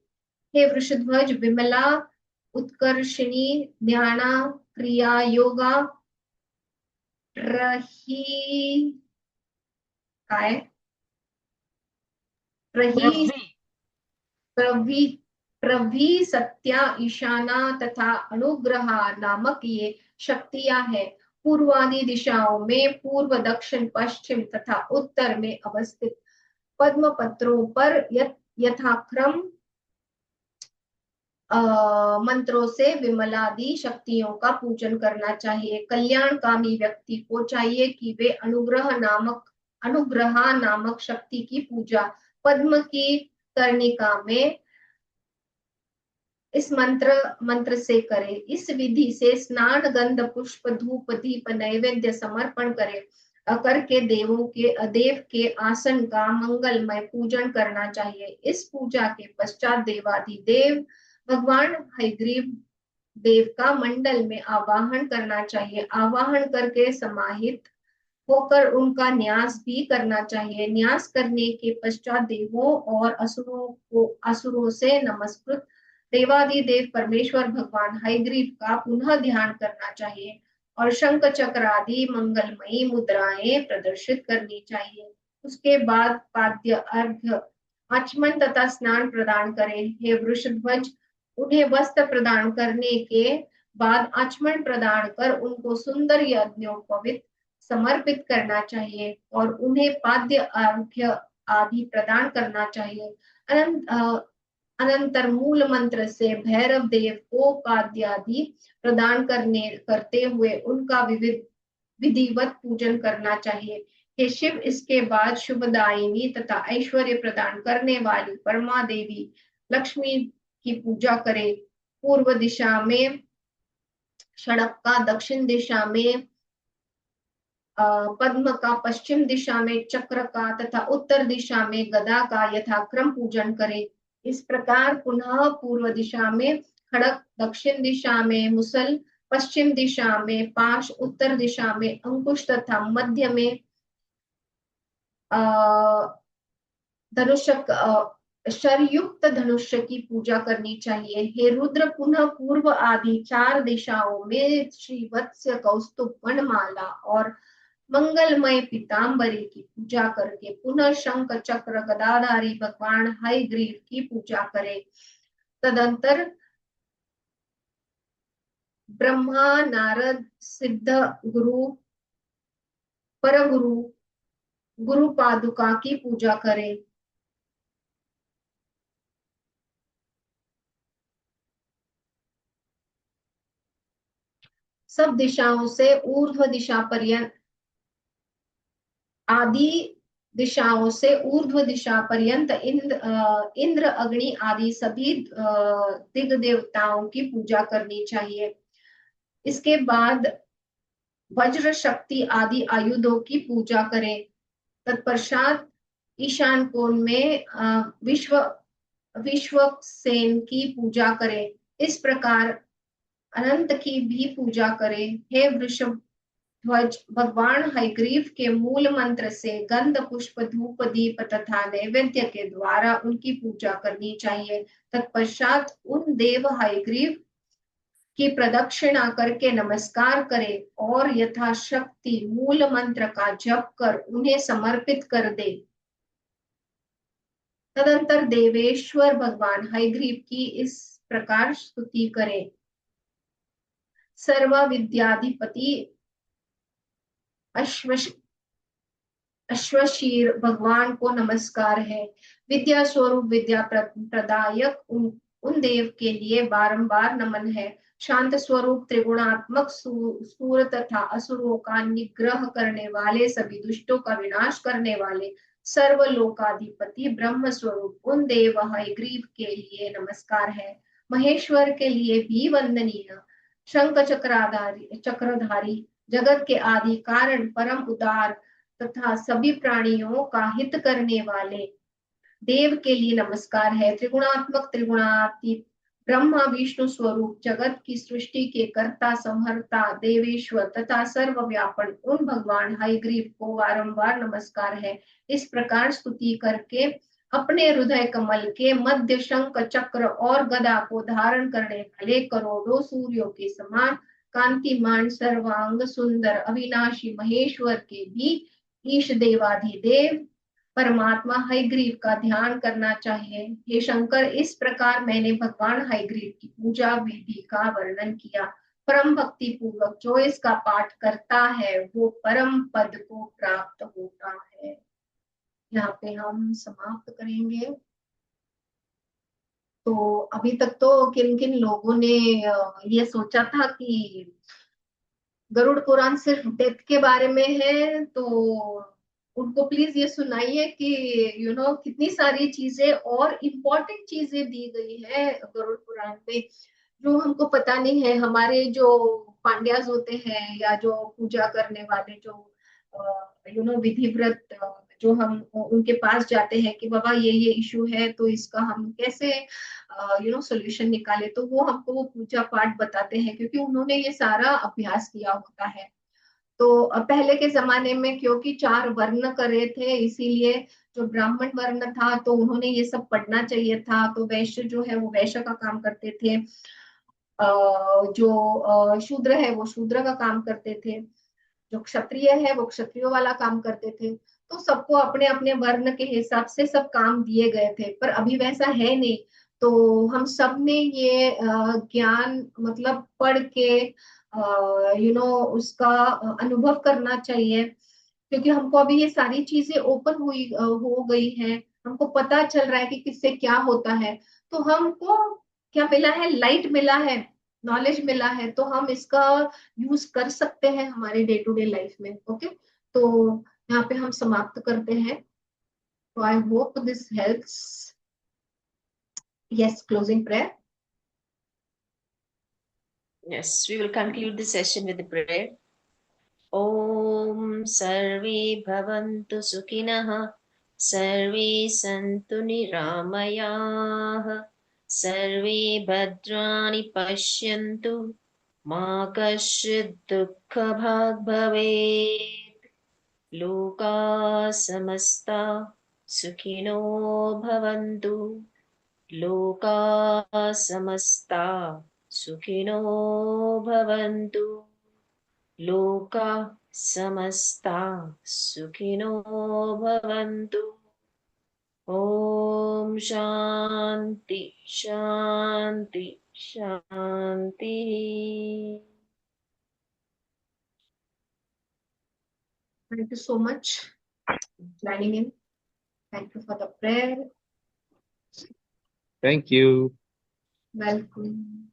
हे वृषध्वज, विमला, उत्कर्षिणी, ध्याना, क्रिया, योगा, रही काय रही प्रवि प्रवि प्रवि सत्या, ईशाना तथा अनुग्रहा नामक ये शक्तियां हैं। पूर्वादि दिशाओं में पूर्व, दक्षिण, पश्चिम तथा उत्तर में अवस्थित पद्म पत्रों पर यथाक्रम मंत्रों से विमलादि शक्तियों का पूजन करना चाहिए। कल्याणकामी व्यक्ति को चाहिए कि वे अनुग्रहा नामक शक्ति की पूजा पद्म की कर्णिका में इस मंत्र से करे। इस विधि से स्नान, गंध, पुष्प, धूप, दीप, नैवेद्य समर्पण करे करके देव के आसन का मंगलमय पूजन करना चाहिए। इस पूजा के पश्चात देवाधिदेव भगवान हयग्रीव देव का मंडल में आवाहन करना चाहिए। आवाहन करके समाहित होकर उनका न्यास भी करना चाहिए। न्यास करने के पश्चात देवों और असुरों से नमस्कृत देवादिदेव परमेश्वर भगवान हयग्रीव का पुनः ध्यान करना चाहिए और शंख चक्र आदि मंगलमयी मुद्राएं प्रदर्शित करनी चाहिए। उसके बाद पाद्य, अर्घ्य, आचमन तथा स्नान प्रदान करें। हे वृषध्वज, उन्हें वस्त्र प्रदान करने के बाद आचमन प्रदान कर उनको सुंदर यज्ञोपवीत समर्पित करना चाहिए और उन्हें पाद्य, अर्घ्य आदि प्रदान करना चाहिए। अनंतर मूल मंत्र से भैरव देव को पाद्यादि प्रदान करते हुए उनका विधिवत पूजन करना चाहिए। हे शिव, इसके बाद शुभदायिनी तथा ऐश्वर्य प्रदान करने वाली परमा देवी लक्ष्मी की पूजा करें। पूर्व दिशा में षडक का, दक्षिण दिशा में पद्म का, पश्चिम दिशा में चक्र का तथा उत्तर दिशा में गदा का यथाक्रम पूजन करें। इस प्रकार पुनः पूर्व दिशा में खड़क, दक्षिण दिशा में मुसल, पश्चिम दिशा में पाश, उत्तर दिशा में अंकुश तथा मध्य में शरयुक्त धनुष्य की पूजा करनी चाहिए। हे रुद्र, पुनः पूर्व आदि 4 दिशाओं में श्रीवत्स्य, कौस्तुभ, वनमाला और मंगलमय पीतांबरी की पूजा करके पुनः शंख चक्र गदाधारी भगवान हयग्रीव की पूजा करें। तदंतर ब्रह्मा, नारद, सिद्ध, गुरु, परगुरु, गुरु पादुका की पूजा करें। सब दिशाओं से ऊर्ध्व दिशा पर्यंत आदि दिशाओं से ऊर्ध्व दिशा पर्यंत इंद्र, अग्नि आदि सभी दिग देवताओं की पूजा करनी चाहिए। इसके बाद वज्र, शक्ति आदि आयुधों की पूजा करें। तत्पश्चात ईशान कोण में विश्वक्सेन की पूजा करें। इस प्रकार अनंत की भी पूजा करें। हे वृषभ ध्वज, भगवान हयग्रीव के मूल मंत्र से गंध, पुष्प, धूप, दीप तथा नैवेद्य के द्वारा उनकी पूजा करनी चाहिए। तत्पश्चात उन देव हयग्रीव की प्रदक्षिणा करके नमस्कार करें और यथाशक्ति मूल मंत्र का जप कर उन्हें समर्पित कर दे। तदंतर देवेश्वर भगवान हयग्रीव की इस प्रकार स्तुति करें। सर्व विद्याधिपति अश्वशीर भगवान को नमस्कार है। विद्या स्वरूप विद्या प्रदायक उन देव के लिए बारंबार नमन है। शांत स्वरूप त्रिगुणात्मक सूर तथा असुरों का निग्रह करने वाले, सभी दुष्टों का विनाश करने वाले, सर्वलोकाधिपति ब्रह्म स्वरूप उन देव हयग्रीव के लिए नमस्कार है। महेश्वर के लिए भी वंदनीय, शंख चक्रधारी, जगत के आदि कारण, परम उदार तथा सभी प्राणियों का हित करने वाले देव के लिए नमस्कार है। त्रिगुणात्मक त्रिगुणातीत ब्रह्मा विष्णु स्वरूप, जगत की सृष्टि के कर्ता संहर्ता देवेश्वर तथा सर्वव्यापन उन भगवान हयग्रीव को बारंबार नमस्कार है। इस प्रकार स्तुति करके अपने हृदय कमल के मध्य शंख चक्र और गदा को धारण करने वाले करोड़ों सूर्यों के समान कांतिमान सर्वांग सुंदर अविनाशी महेश्वर के भी ईश देवाधिदेव परमात्मा हयग्रीव का ध्यान करना चाहिए। हे शंकर, इस प्रकार मैंने भगवान हयग्रीव की पूजा विधि का वर्णन किया। परम भक्ति पूर्वक जो इसका पाठ करता है वो परम पद को प्राप्त होता है। यहाँ पे हम समाप्त करेंगे। तो अभी तक तो किन किन लोगों ने ये सोचा था कि गरुड़ पुराण सिर्फ डेथ के बारे में है, तो उनको प्लीज ये सुनाइए कि कितनी सारी चीजें और इम्पोर्टेंट चीजें दी गई है गरुड़ पुराण में जो हमको पता नहीं है। हमारे जो पांड्याज होते हैं या जो पूजा करने वाले जो विधिव्रत जो हम उनके पास जाते हैं कि बाबा ये इशू है तो इसका हम कैसे सोल्यूशन निकाले, तो वो हमको वो पूजा पाठ बताते हैं क्योंकि उन्होंने ये सारा अभ्यास किया होता है। तो पहले के जमाने में क्योंकि 4 वर्ण करे थे, इसीलिए जो ब्राह्मण वर्ण था तो उन्होंने ये सब पढ़ना चाहिए था। तो वैश्य जो है वो वैश्य का काम करते थे, जो शूद्र है वो शूद्र का काम करते थे, जो क्षत्रिय है वो क्षत्रियो वाला काम करते थे। तो सबको अपने अपने वर्ण के हिसाब से सब काम दिए गए थे, पर अभी वैसा है नहीं। तो हम सब ने ये ज्ञान मतलब पढ़ के उसका अनुभव करना चाहिए, क्योंकि हमको अभी ये सारी चीजें ओपन हो गई है, हमको पता चल रहा है कि किससे क्या होता है। तो हमको क्या मिला है, लाइट मिला है, नॉलेज मिला है, तो हम इसका यूज कर सकते हैं हमारे डे टू डे लाइफ में। ओके, तो यहाँ पे हम समाप्त करते हैं। तो I hope this helps. Yes, closing prayer. Yes, we will conclude the session with the prayer. Om Sarve Bhavantu Sukhinah, Sarve Santu Niramayah, Sarve Bhadrani Pashyantu, Ma Kashchid Dukkha Bhag Bhavet, Loka Samasta Sukhino Bhavantu, Loka Samasta Sukhino Bhavantu, Loka Samasta Sukhino Bhavantu. Om Shanti Shanti Shanti. Thank you so much joining in. Thank you for the prayer. Thank you. Welcome.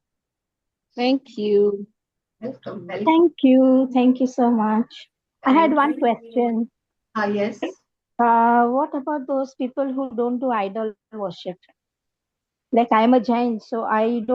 Thank you. Welcome. Thank you so much. I had one question. Yes. What about those people who don't do idol worship? Like I'm a Jain, so I don't